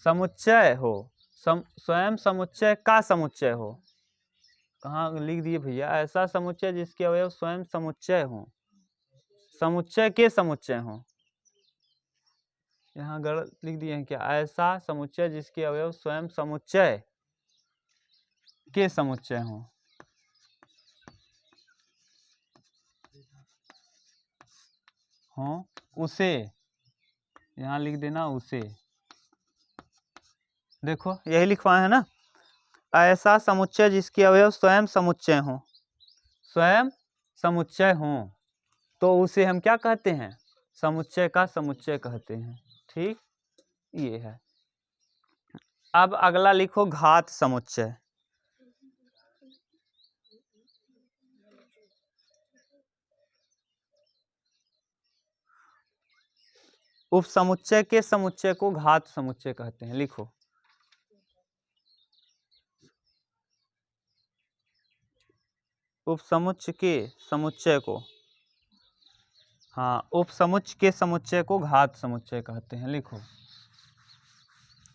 समुच्चय हो, स्वयं समुच्चय का समुच्चय हो। कहाँ लिख दिए भैया? ऐसा समुच्चय जिसके अवयव स्वयं समुच्चय हो, समुच्चय के समुच्चय हो। यहाँ गलत लिख दिए हैं क्या? ऐसा समुच्चय जिसके अवयव स्वयं समुच्चय के समुच्चय हो। उसे यहाँ लिख देना, उसे। देखो यही लिखवाए है ना, ऐसा समुच्चय जिसके अवयव स्वयं समुच्चय हो, स्वयं समुच्चय हो, तो उसे हम क्या कहते हैं? समुच्चय का समुच्चय कहते हैं। ठीक, ये है। अब अगला लिखो घात समुच्चय। उपसमुच्चय के समुच्चय को घात समुच्चय कहते हैं। लिखो उपसमुच्चय के समुच्चय को, हाँ, उपसमुच्चय के समुच्चय को घात समुच्चय कहते हैं। लिखो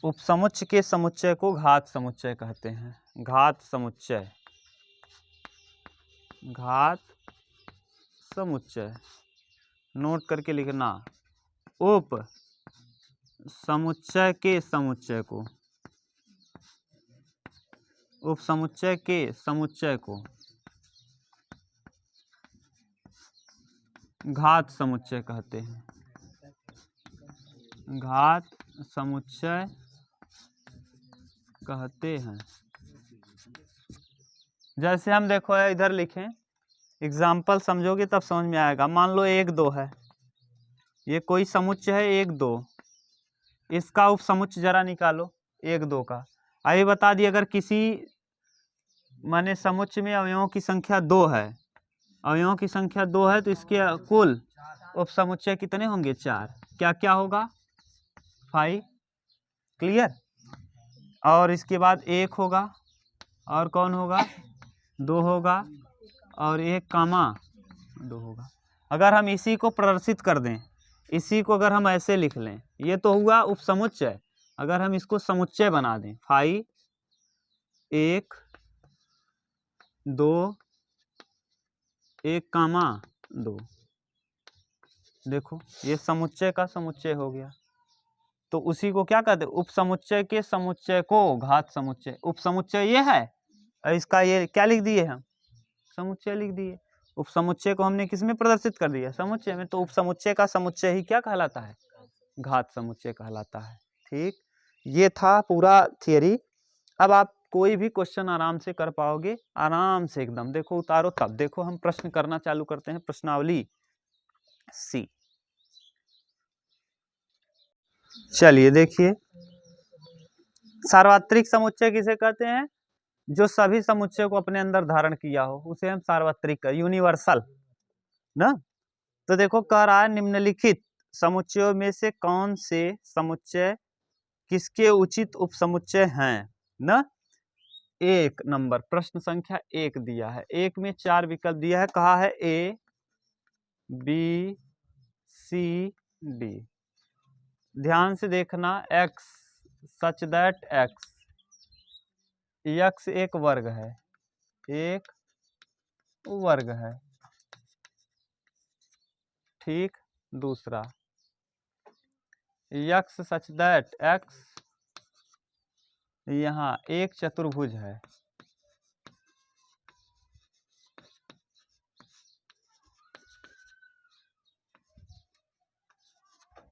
उपसमुच्चय के समुच्चय को घात समुच्चय कहते हैं। घात समुच्चय, घात समुच्चय नोट करके लिखना। उप समुच्चय के समुच्चय को, उपसमुच्चय के समुच्चय को घात समुच्चय कहते हैं। घात समुच्चय कहते हैं। जैसे हम देखो इधर लिखें, एग्जाम्पल समझोगे तब समझ में आएगा। मान लो 1 2 है, ये कोई समुच्चय है 1 2, इसका उपसमुच्चय जरा निकालो 1 2 का। अभी बता दिए, अगर किसी माने समुच्चय में अवयवों की संख्या 2 है, अवयवों की संख्या 2 है, तो इसके कुल उपसमुच्चय कितने होंगे? 4। क्या क्या होगा? 5। क्लियर? और इसके बाद 1 होगा, और कौन होगा? 2 होगा, और 1 कामा 2 होगा। अगर हम इसी को प्रदर्शित कर दें, इसी को अगर हम ऐसे लिख लें, ये तो हुआ उपसमुच्चय। अगर हम इसको समुच्चय बना दें, 5 1 2 1 कामा 2, देखो ये समुच्चय का समुच्चय हो गया। तो उसी को क्या कहते हैं? उपसमुच्चय के समुच्चय को घात समुच्चय। उपसमुच्चय ये है, और इसका ये क्या लिख दिए हम? समुच्चय लिख दिए। उपसमुच्चय को हमने किस में प्रदर्शित कर दिया? समुच्चय में। तो उपसमुच्चय का समुच्चय ही क्या कहलाता है? घात समुच्चय कहलाता है। ठीक, ये था पूरा थियरी। अब आप कोई भी क्वेश्चन आराम से कर पाओगे, आराम से एकदम। देखो उतारो तब देखो, हम प्रश्न करना चालू करते हैं। प्रश्नावली सी, चलिए देखिए, सार्वत्रिक समुच्चय किसे कहते हैं? जो सभी समुच्चय को अपने अंदर धारण किया हो, उसे हम सार्वत्रिक, यूनिवर्सल ना। तो देखो कह रहा है, निम्नलिखित समुच्चयों में से कौन से समुच्चय किसके उचित उपसमुच्चय हैं ना। 1 नंबर प्रश्न संख्या 1 दिया है। 1 में 4 विकल्प दिया है, कहा है A B C D। ध्यान से देखना, x सच दैट x एक वर्ग है, एक वर्ग है। ठीक, दूसरा x सच दैट x यहाँ एक चतुर्भुज है।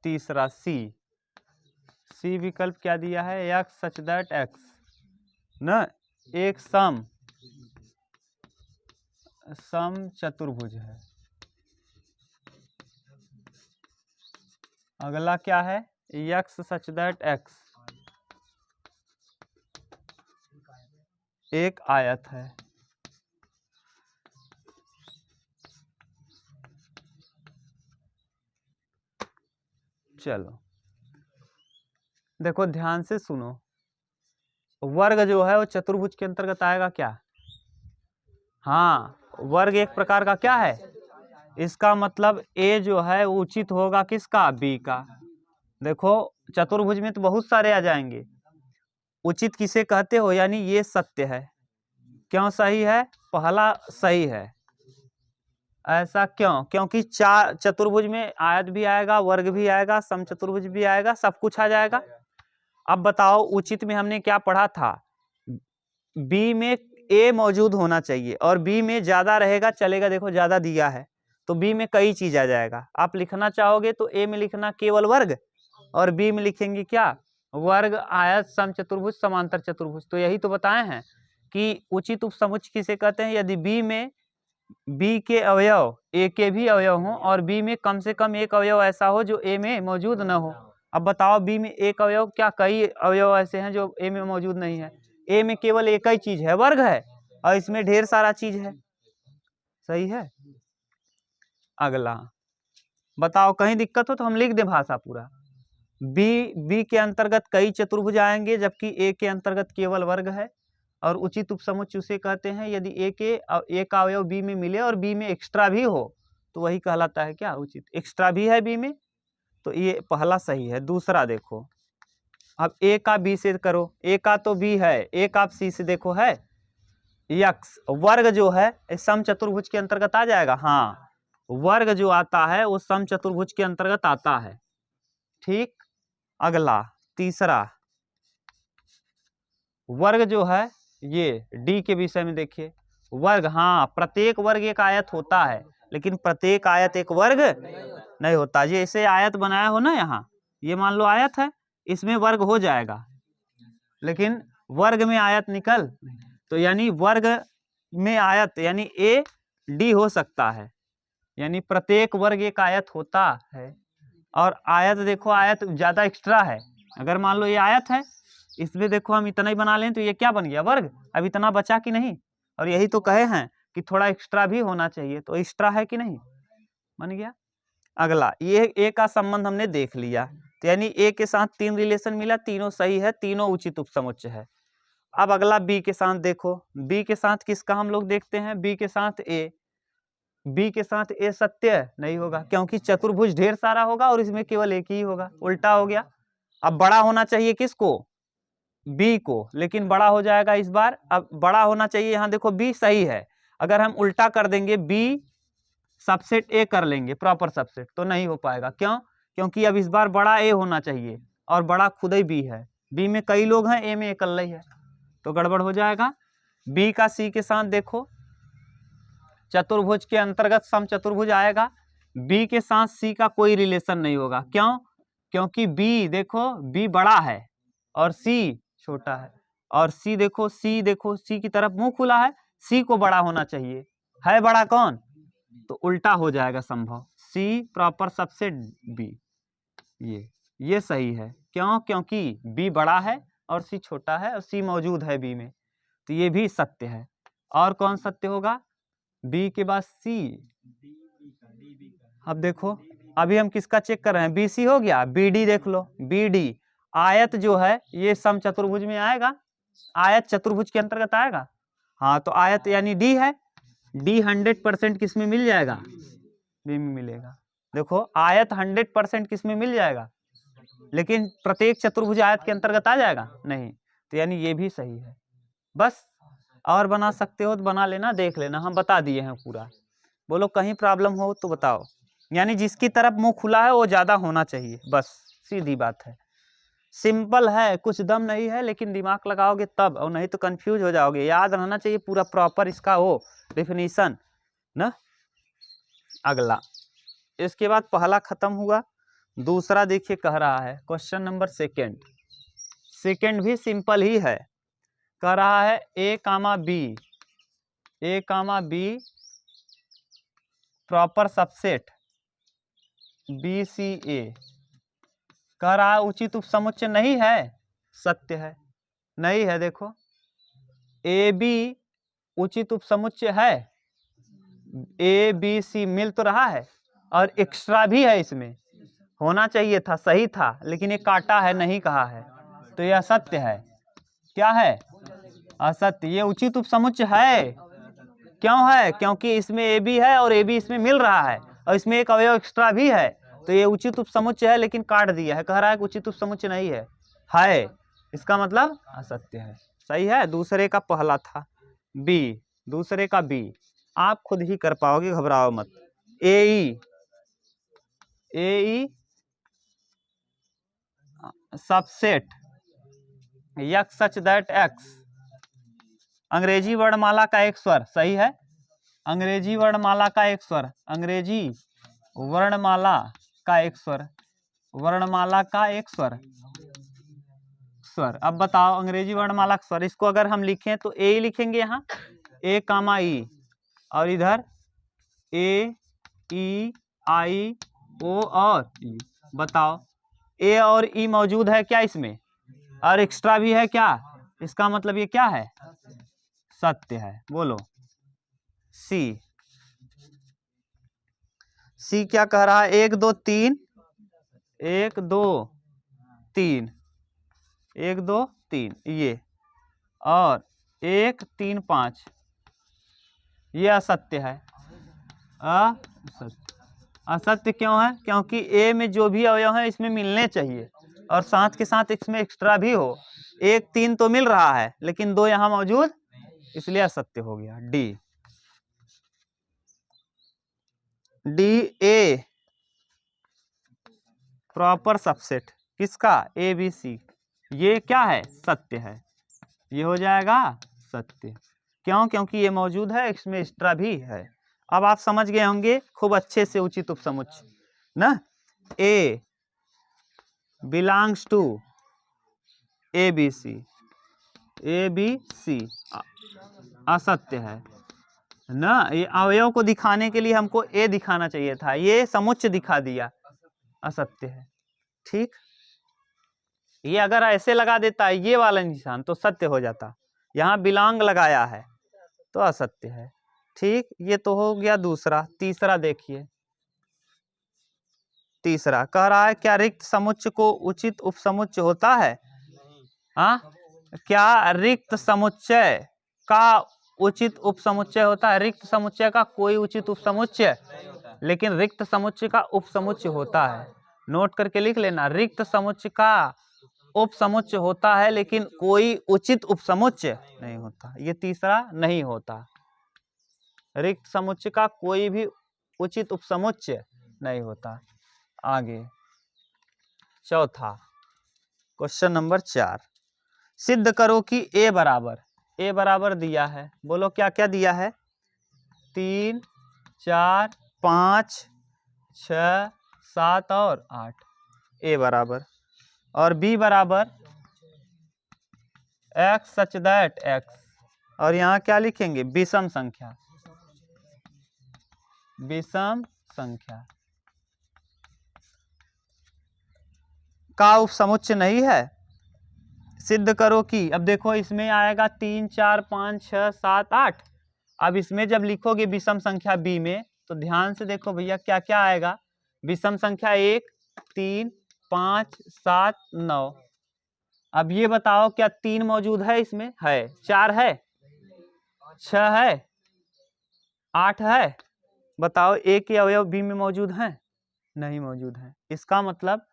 तीसरा सी विकल्प क्या दिया है? x सच दैट x न एक सम चतुर्भुज है। अगला क्या है? x सच दैट x एक आयत है। चलो देखो ध्यान से सुनो, वर्ग जो है वो चतुर्भुज के अंतर्गत आएगा क्या? हाँ, वर्ग एक प्रकार का क्या है? इसका मतलब A जो है वो उचित होगा किसका? B का। देखो चतुर्भुज में तो बहुत सारे आ जाएंगे, उचित किसे कहते हो, यानी ये सत्य है। क्यों सही है? पहला सही है। ऐसा क्यों? क्योंकि चार चतुर्भुज में आयत भी आएगा, वर्ग भी आएगा, समचतुर्भुज भी आएगा, सब कुछ आ जाएगा। अब बताओ उचित में हमने क्या पढ़ा था? बी में ए मौजूद होना चाहिए और बी में ज्यादा रहेगा चलेगा। देखो ज्यादा दिया है तो बी में कई चीज आ जाएगा। आप लिखना चाहोगे तो ए में लिखना केवल वर्ग और बी में लिखेंगे क्या? वर्ग, आयत, समचतुर्भुज, समांतर चतुर्भुज। तो यही तो बताए हैं कि उचित उपसमुच्चय किसे कहते हैं? यदि बी में बी के अवयव ए के भी अवयव हों और बी में कम से कम एक अवयव ऐसा हो जो ए में मौजूद न हो। अब बताओ बी में एक अवयव, क्या कई अवयव ऐसे हैं जो ए में मौजूद नहीं है? ए में केवल एक ही चीज है, वर्ग है, और इसमें ढेर सारा चीज है। सही है। अगला बताओ, कहीं दिक्कत हो तो हम लिख दें भाषा पूरा। बी के अंतर्गत कई चतुर्भुज आएंगे जबकि ए के अंतर्गत केवल वर्ग है। और उचित उपसमुच्चय उसे कहते हैं यदि ए के एक अवयव बी में मिले और बी में एक्स्ट्रा भी हो तो वही कहलाता है क्या? उचित। एक्स्ट्रा भी है बी में, तो ये पहला सही है। दूसरा देखो, अब ए का बी से करो, ए का तो बी है, ए का सी से देखो है यक्स। वर्ग जो है समचतुर्भुज के अंतर्गत आ जाएगा। हाँ, वर्ग जो आता है वो समचतुर्भुज के अंतर्गत आता है। ठीक। अगला तीसरा, वर्ग जो है ये डी के विषय में देखिए। वर्ग, हाँ, प्रत्येक वर्ग एक आयत होता है लेकिन प्रत्येक आयत एक वर्ग नहीं होता। जैसे आयत बनाया हो ना, यहाँ ये मान लो आयत है, इसमें वर्ग हो जाएगा लेकिन वर्ग में आयत निकल, तो यानी वर्ग में आयत यानी ए डी हो सकता है, यानी प्रत्येक वर्ग एक आयत होता है। और आयत देखो, आयत ज्यादा एक्स्ट्रा है। अगर मान लो ये आयत है, इसमें देखो हम इतना ही बना लें तो ये क्या बन गया? वर्ग। अब इतना बचा कि नहीं? और यही तो कहे हैं कि थोड़ा एक्स्ट्रा भी होना चाहिए, तो एक्स्ट्रा है कि नहीं? बन गया। अगला, ये ए का संबंध हमने देख लिया, तो यानी ए के साथ तीन रिलेशन मिला, तीनों सही है, तीनों उचित उपसमुच्चय है। अब अगला बी के साथ देखो, बी के साथ किसका हम लोग देखते हैं? बी के साथ ए। बी के साथ ए सत्य नहीं होगा क्योंकि चतुर्भुज ढेर सारा होगा और इसमें केवल एक ही होगा, उल्टा हो गया। अब बड़ा होना चाहिए किसको? बी को, लेकिन बड़ा हो जाएगा इस बार। अब बड़ा होना चाहिए, यहाँ देखो बी सही है, अगर हम उल्टा कर देंगे बी सबसेट ए कर लेंगे प्रॉपर सबसेट तो नहीं हो पाएगा। क्यों? क्योंकि अब इस बार बड़ा ए होना चाहिए और बड़ा खुद ही बी है। बी में कई लोग हैं, ए में इकल्ला ही है, तो गड़बड़ हो जाएगा। बी का सी के साथ देखो, चतुर्भुज के अंतर्गत समचतुर्भुज आएगा। बी के साथ सी का कोई रिलेशन नहीं होगा। क्यों? क्योंकि बी देखो, बी बड़ा है और सी छोटा है। और सी देखो, सी की तरफ मुंह खुला है, सी को बड़ा होना चाहिए, है बड़ा कौन? तो उल्टा हो जाएगा संभव। सी प्रॉपर सबसे बी, ये सही है। क्यों? क्योंकि बी बड़ा है और सी छोटा है और सी मौजूद है बी में, तो ये भी सत्य है। और कौन सत्य होगा? बी के बाद सी। अब देखो, अभी हम किसका चेक कर रहे हैं? बी सी हो गया, बी डी देख लो। बी डी आयत जो है ये समचतुर्भुज में आएगा, आयत चतुर्भुज के अंतर्गत आएगा। हाँ, तो आयत यानी डी है। डी 100% किस में मिल जाएगा? बी में मिलेगा। देखो आयत 100% किस में मिल जाएगा, लेकिन प्रत्येक चतुर्भुज आयत के अंतर्गत आ जाएगा नहीं, तो यानी ये भी सही है। बस, और बना सकते हो तो बना लेना, देख लेना, हम बता दिए हैं पूरा। बोलो कहीं प्रॉब्लम हो तो बताओ। यानी जिसकी तरफ मुंह खुला है वो ज्यादा होना चाहिए, बस सीधी बात है। सिंपल है, कुछ दम नहीं है, लेकिन दिमाग लगाओगे तब, और नहीं तो कंफ्यूज हो जाओगे। याद रहना चाहिए पूरा प्रॉपर इसका वो डेफिनेशन ना। अगला, इसके बाद पहला खत्म हुआ। दूसरा देखिए कह रहा है क्वेश्चन नंबर सेकेंड भी सिंपल ही है। कह रहा है A comma B proper subset B C A. कह रहा है उचित उपसमुच्चय नहीं है, सत्य है। नहीं है, देखो ए बी उचित उपसमुच्चय है, ए बी सी मिल तो रहा है और एक्स्ट्रा भी है, इसमें होना चाहिए था, सही था, लेकिन ये काटा है, नहीं कहा है, तो यह असत्य है। क्या है? असत्य। ये उचित उपसमुच्चय है। क्यों है? क्योंकि इसमें ए बी है और ए बी इसमें मिल रहा है और इसमें एक अवयव एक्स्ट्रा भी है, तो ये उचित उपसमुच्चय है, लेकिन काट दिया है। कह रहा है कि उचित उपसमुच्चय नहीं है। इसका मतलब असत्य है। सही है, दूसरे का पहला था। बी, दूसरे का बी, आप खुद ही कर पाओगे, घबराओ मत। A E subset x such that x, अंग्रेजी वर्णमाला का एक स्वर। सही है, अंग्रेजी वर्णमाला का एक स्वर, अंग्रेजी वर्णमाला का एक स्वर, वर्णमाला का एक स्वर, स्वर। अब बताओ अंग्रेजी वर्णमाला का स्वर, इसको अगर हम लिखें तो ए ही लिखेंगे यहाँ, ए कामा ई, और इधर ए ई आई ओ और ई। बताओ ए और ई मौजूद है क्या इसमें, और एक्स्ट्रा भी है क्या, इसका मतलब ये क्या है, सत्य है। बोलो सी, सी क्या कह रहा है, 1 2 3, 1 2 3, 1 2 3 ये, और 1 3 5, ये असत्य है। असत्य, असत्य क्यों है, क्योंकि ए में जो भी अवयव है इसमें मिलने चाहिए, और साथ के साथ इसमें एक्स्ट्रा भी हो। 1 3 तो मिल रहा है लेकिन 2 यहाँ मौजूद, इसलिए असत्य हो गया। D, D A proper subset किसका, ए बी सी, ये क्या है, सत्य है, ये हो जाएगा सत्य। क्यों, क्योंकि ये मौजूद है, इसमें एक्स्ट्रा भी है। अब आप समझ गए होंगे खूब अच्छे से उचित उपसमुच्चय ना। A belongs to A B C, A B C असत्य है ना। ये अवयव को दिखाने के लिए हमको ए दिखाना चाहिए था, ये समुच्चय दिखा दिया, असत्य है। ठीक, ये अगर ऐसे लगा देता है ये वाला निशान तो सत्य हो जाता, यहाँ बिलोंग लगाया है तो असत्य है। ठीक, ये तो हो गया दूसरा। तीसरा देखिए, तीसरा कह रहा है क्या रिक्त समुच्चय को उचित उपसमुच्चय होता है। हाँ, क्या रिक्त समुच्चय का उचित उपसमुच्चय होता है, रिक्त समुच्चय का कोई उचित उपसमुच्चय, लेकिन रिक्त समुच्चय का उपसमुच्चय होता है। नोट करके लिख लेना, रिक्त समुच्चय का उपसमुच्चय होता है लेकिन कोई उचित उपसमुच्चय नहीं होता। ये तीसरा नहीं होता, रिक्त समुच्चय का कोई भी उचित उपसमुच्चय नहीं होता। आगे चौथा, क्वेश्चन नंबर 4, सिद्ध करो कि ए बराबर दिया है। बोलो क्या क्या दिया है, 3 4 5 6 7 और 8, ए बराबर, और बी बराबर एक्स सच दैट एक्स, और यहाँ क्या लिखेंगे, विषम संख्या, विषम संख्या का उपसमुच्चय नहीं है। सिद्ध करो कि, अब देखो इसमें आएगा 3 4 5 6 7 8, अब इसमें जब लिखोगे विषम संख्या बी में तो ध्यान से देखो भैया क्या क्या आएगा, विषम संख्या 1 3 5 7 9। अब ये बताओ क्या 3 मौजूद है इसमें, है, 4 है, 6 है, 8 है। बताओ ए के अवयव बी में मौजूद हैं, नहीं मौजूद है। इसका मतलब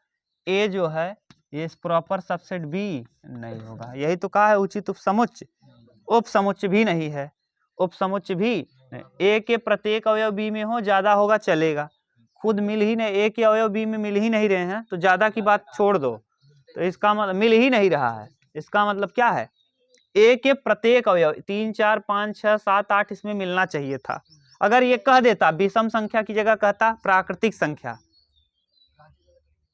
ए जो है ये प्रॉपर सबसेट बी नहीं होगा। यही तो कहा है उचित उपसमुच्चय, उपसमुच्चय भी नहीं है, उपसमुच्चय भी नहीं। ए के प्रत्येक अवयव बी में हो, ज्यादा होगा चलेगा, खुद मिल ही नहीं, ए के अवयव बी में मिल ही नहीं रहे हैं तो ज्यादा की बात छोड़ दो, तो इसका मतलब मिल ही नहीं रहा है। इसका मतलब क्या है, ए के प्रत्येक अवयव 3 4 5 6 7 8 इसमें मिलना चाहिए था। अगर ये कह देता विषम संख्या की जगह कहता प्राकृतिक संख्या,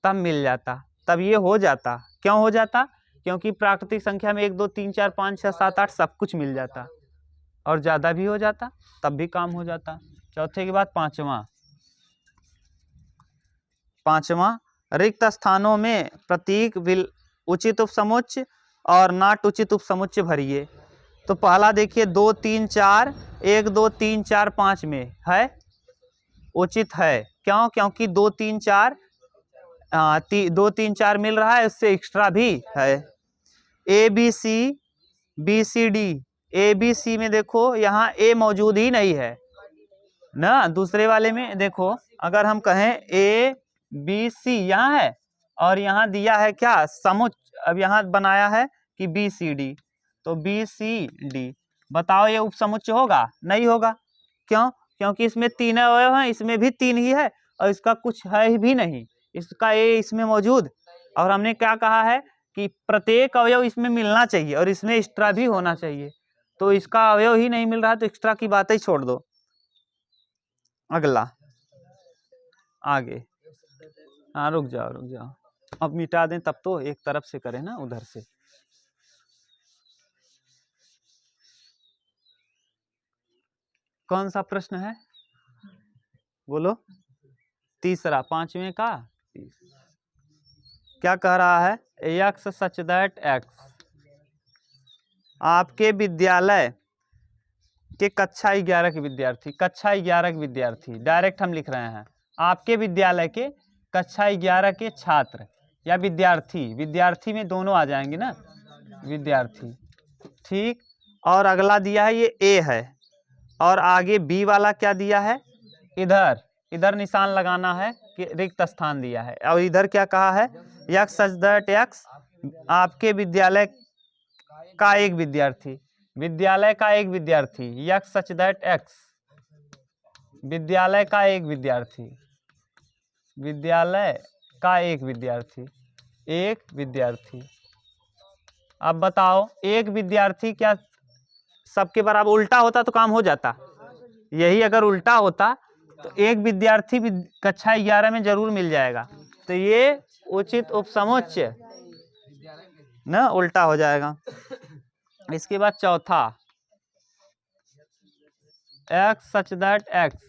तब मिल जाता, तब ये हो जाता। क्यों हो जाता, क्योंकि प्राकृतिक संख्या में 1 2 3 4 5 6 7 8 सब कुछ मिल जाता, और ज्यादा भी हो जाता तब भी काम हो जाता। चौथे के बाद पांचवा, रिक्त स्थानों में प्रतीक उचित उपसमुच्चय और नाट उचित उपसमुच्चय भरिए। तो पहला देखिए 2 3 4, 1 2 3 4 5 में है, उचित है। क्यों, क्योंकि 2 3 4 2 3 4 मिल रहा है, उससे एक्स्ट्रा भी है। A B C D, A B C में देखो यहाँ ए मौजूद ही नहीं है ना। दूसरे वाले में देखो अगर हम कहें ए बी सी यहाँ है और यहाँ दिया है क्या, समुच्च। अब यहाँ बनाया है कि BCD, तो BCD, बताओ ये उपसमुच्च होगा? नहीं होगा। क्यों? क्योंकि इसमें 3 अवयव हैं, इसमें भी 3 ही है और इसका कुछ है भी नहीं, इसका ए इसमें मौजूद। और हमने क्या कहा है कि प्रत्येक अवयव इसमें मिलना चाहिए और इसमें एक्स्ट्रा भी होना चाहिए, तो इसका अवयव ही नहीं मिल रहा तो एक्स्ट्रा की बात ही छोड़ दो। अगला आगे, हाँ रुक जाओ, अब मिटा दें तब तो, एक तरफ से करें ना, उधर से। कौन सा प्रश्न है बोलो? तीसरा, 5वें का। क्या कह रहा है? एक्स सच दैट एक्स, आपके विद्यालय के कक्षा 11 के विद्यार्थी, कक्षा 11 के विद्यार्थी, डायरेक्ट हम लिख रहे हैं, आपके विद्यालय के कक्षा 11 के छात्र या विद्यार्थी, विद्यार्थी में दोनों आ जाएंगे ना, विद्यार्थी, ठीक। और अगला दिया है ये ए है, और आगे बी वाला क्या दिया है, इधर निशान लगाना है कि रिक्त स्थान दिया है। और इधर क्या कहा है, एक्स सच दैट एक्स, आपके विद्यालय का एक विद्यार्थी, विद्यालय का एक विद्यार्थी, एक्स सच दैट एक्स, विद्यालय का एक विद्यार्थी, विद्यालय का एक विद्यार्थी, एक विद्यार्थी। अब बताओ, एक विद्यार्थी क्या सबके बराबर? उल्टा होता तो काम हो जाता, यही अगर उल्टा होता तो एक विद्यार्थी कक्षा 11 में जरूर मिल जाएगा, तो ये उचित उपसमुच्च ना उल्टा हो जाएगा। इसके बाद चौथा, एक्स सच दैट एक्स,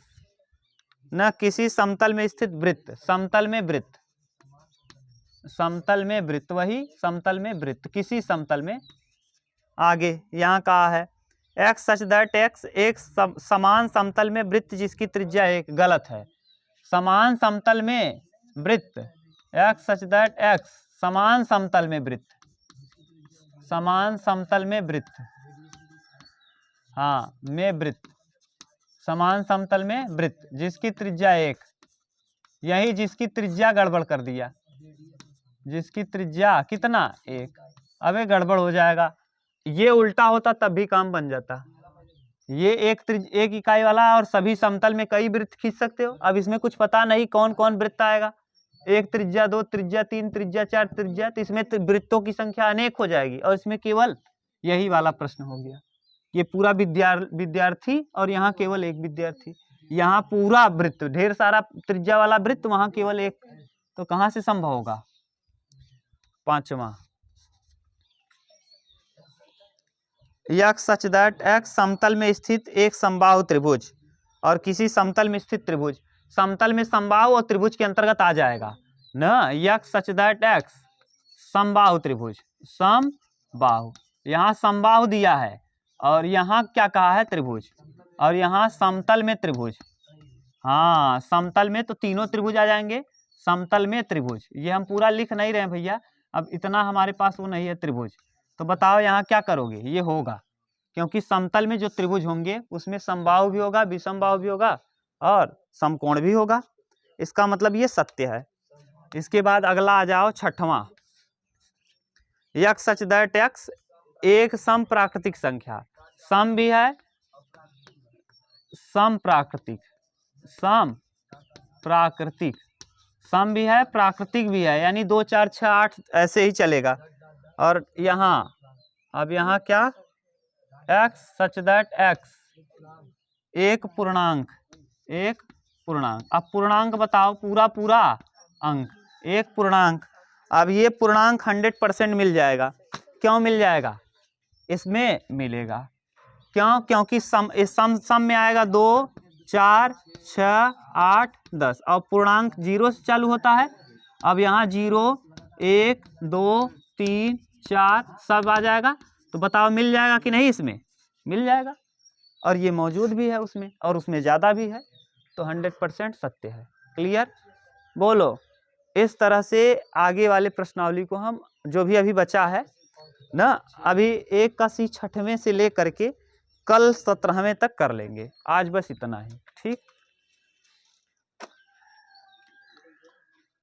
न किसी समतल में स्थित वृत्त, समतल में वृत्त, समतल में वृत्त, वही समतल में वृत्त, किसी समतल में। आगे यहाँ कहा है एक्स सच दैट एक्स, एक समान समतल में वृत्त जिसकी त्रिज्या 1, गलत है। समान समतल में वृत्त, एक्स सच दैट एक्स, समान समतल में वृत्त, समान समतल में वृत्त, हाँ में वृत्त, समान समतल में वृत्त जिसकी त्रिज्या 1, यही जिसकी त्रिज्या गड़बड़ कर दिया, जिसकी त्रिज्या कितना 1, अब ये गड़बड़ हो जाएगा। ये उल्टा होता तब भी काम बन जाता, ये एक इकाई वाला और सभी समतल में कई वृत्त खींच सकते हो। अब इसमें कुछ पता नहीं कौन कौन वृत्त आएगा, 1 त्रिज्या, 2 त्रिज्या, 3 त्रिज्या, 4 त्रिज्या, तो इसमें वृत्तों की संख्या अनेक हो जाएगी और इसमें केवल यही वाला प्रश्न हो गया। ये पूरा विद्यार्थी और यहाँ केवल एक विद्यार्थी, यहाँ पूरा वृत्त, ढेर सारा त्रिज्या वाला वृत्त, वहां केवल एक, तो कहाँ से संभव होगा? 5वां, एक्स सच दैट एक्स, समतल में स्थित एक समबाहु त्रिभुज और किसी समतल में स्थित त्रिभुज, समतल में समबाहु और त्रिभुज के अंतर्गत आ जाएगा न। एक्स सच दैट एक्स, समबाहु त्रिभुज, समबाहु, यहाँ समबाहु दिया है और यहाँ क्या कहा है, त्रिभुज, और यहाँ समतल में त्रिभुज, हाँ समतल में तो तीनों त्रिभुज आ जाएंगे, समतल में त्रिभुज, ये हम पूरा लिख नहीं रहे भैया, अब इतना हमारे पास वो नहीं है त्रिभुज, तो बताओ यहाँ क्या करोगे? ये होगा, क्योंकि समतल में जो त्रिभुज होंगे उसमें समबाहु भी होगा, विषमबाहु भी होगा और समकोण भी होगा, इसका मतलब ये सत्य है। इसके बाद अगला आ जाओ, 6वां, एक्स सच दैट एक्स, एक सम प्राकृतिक संख्या, सम भी है, सम प्राकृतिक, सम प्राकृतिक, सम भी है, प्राकृतिक भी है, यानी 2 4 6 8 ऐसे ही चलेगा। और यहाँ, अब यहाँ क्या, एक्स सच दैट एक्स, एक पूर्णांक, एक पूर्णांक। अब पूर्णांक बताओ, पूरा अंक, एक पूर्णांक। अब ये पूर्णांक 100% मिल जाएगा। क्यों मिल जाएगा? इसमें मिलेगा, क्यों? क्योंकि सम में आएगा 2 4 6 8 10 और पूर्णांक 0 से चालू होता है। अब यहाँ 0 1 2 3 4 सब आ जाएगा, तो बताओ मिल जाएगा कि नहीं? इसमें मिल जाएगा और ये मौजूद भी है उसमें, और उसमें ज़्यादा भी है, तो 100% सत्य है। क्लियर? बोलो। इस तरह से आगे वाले प्रश्नावली को हम, जो भी अभी बचा है ना, अभी 1 का सी 6वें से ले करके कल 17वें तक कर लेंगे। आज बस इतना ही, ठीक।